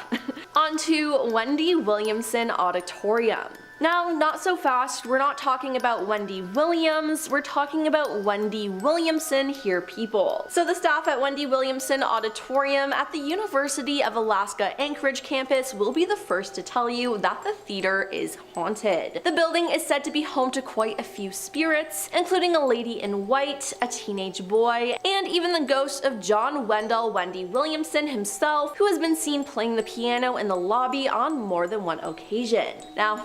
On to Wendy Williamson Auditorium. Now, not so fast, we're not talking about Wendy Williams, we're talking about Wendy Williamson here, people. So the staff at Wendy Williamson Auditorium at the University of Alaska Anchorage campus will be the first to tell you that the theater is haunted. The building is said to be home to quite a few spirits, including a lady in white, a teenage boy, and even the ghost of John Wendell Wendy Williamson himself, who has been seen playing the piano in the lobby on more than one occasion. Now,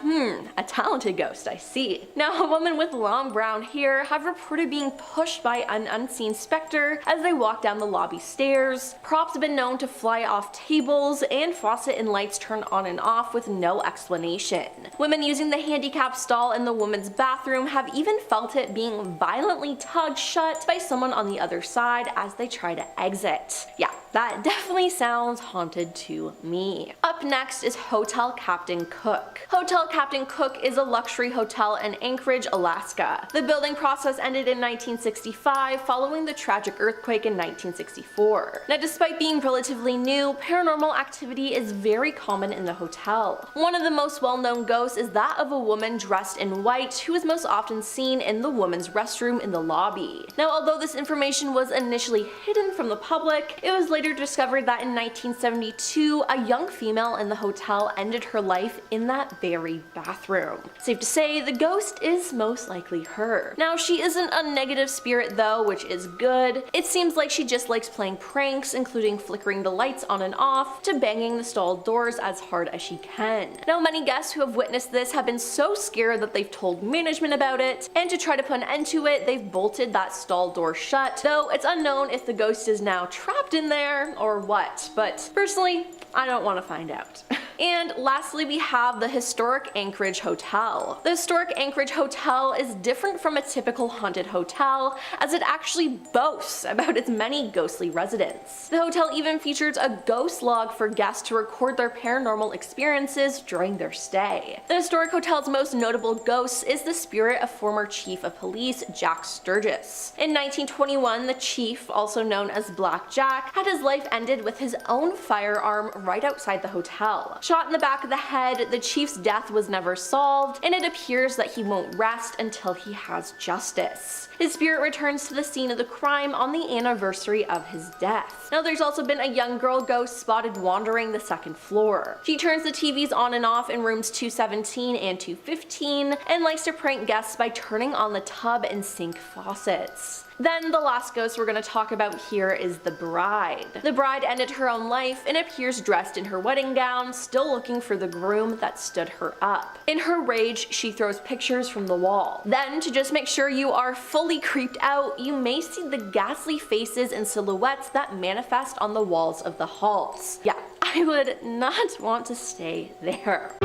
a talented ghost, I see. Now, a woman with long brown hair have reported being pushed by an unseen specter as they walk down the lobby stairs. Props have been known to fly off tables, and faucet and lights turn on and off with no explanation. Women using the handicap stall in the women's bathroom have even felt it being violently tugged shut by someone on the other side as they try to exit. Yeah, That definitely sounds haunted to me. Up next is Hotel Captain Cook. Hotel Captain Cook is a luxury hotel in Anchorage, Alaska. The building process ended in 1965 following the tragic earthquake in 1964. Now, despite being relatively new, paranormal activity is very common in the hotel. One of the most well-known ghosts is that of a woman dressed in white who is most often seen in the women's restroom in the lobby. Now, although this information was initially hidden from the public, it was later discovered that in 1972, a young female in the hotel ended her life in that very bathroom. Safe to say, the ghost is most likely her. Now, she isn't a negative spirit though, which is good. It seems like she just likes playing pranks, including flickering the lights on and off to banging the stall doors as hard as she can. Now, many guests who have witnessed this have been so scared that they've told management about it, and to try to put an end to it, they've bolted that stall door shut, though it's unknown if the ghost is now trapped in there or what, but personally, I don't want to find out. And lastly, we have the historic Anchorage Hotel. The historic Anchorage Hotel is different from a typical haunted hotel, as it actually boasts about its many ghostly residents. The hotel even features a ghost log for guests to record their paranormal experiences during their stay. The historic hotel's most notable ghost is the spirit of former Chief of Police Jack Sturgis. In 1921, the chief, also known as Black Jack, had his life ended with his own firearm right outside the hotel. Shot in the back of the head, the chief's death was never solved, and it appears that he won't rest until he has justice. His spirit returns to the scene of the crime on the anniversary of his death. Now, there's also been a young girl ghost spotted wandering the second floor. She turns the TVs on and off in rooms 217 and 215, and likes to prank guests by turning on the tub and sink faucets. Then the last ghost we're going to talk about here is the bride. The bride ended her own life and appears dressed in her wedding gown, still looking for the groom that stood her up. In her rage, she throws pictures from the wall. Then, to just make sure you are fully creeped out, you may see the ghastly faces and silhouettes that manifest on the walls of the halls. Yeah, I would not want to stay there.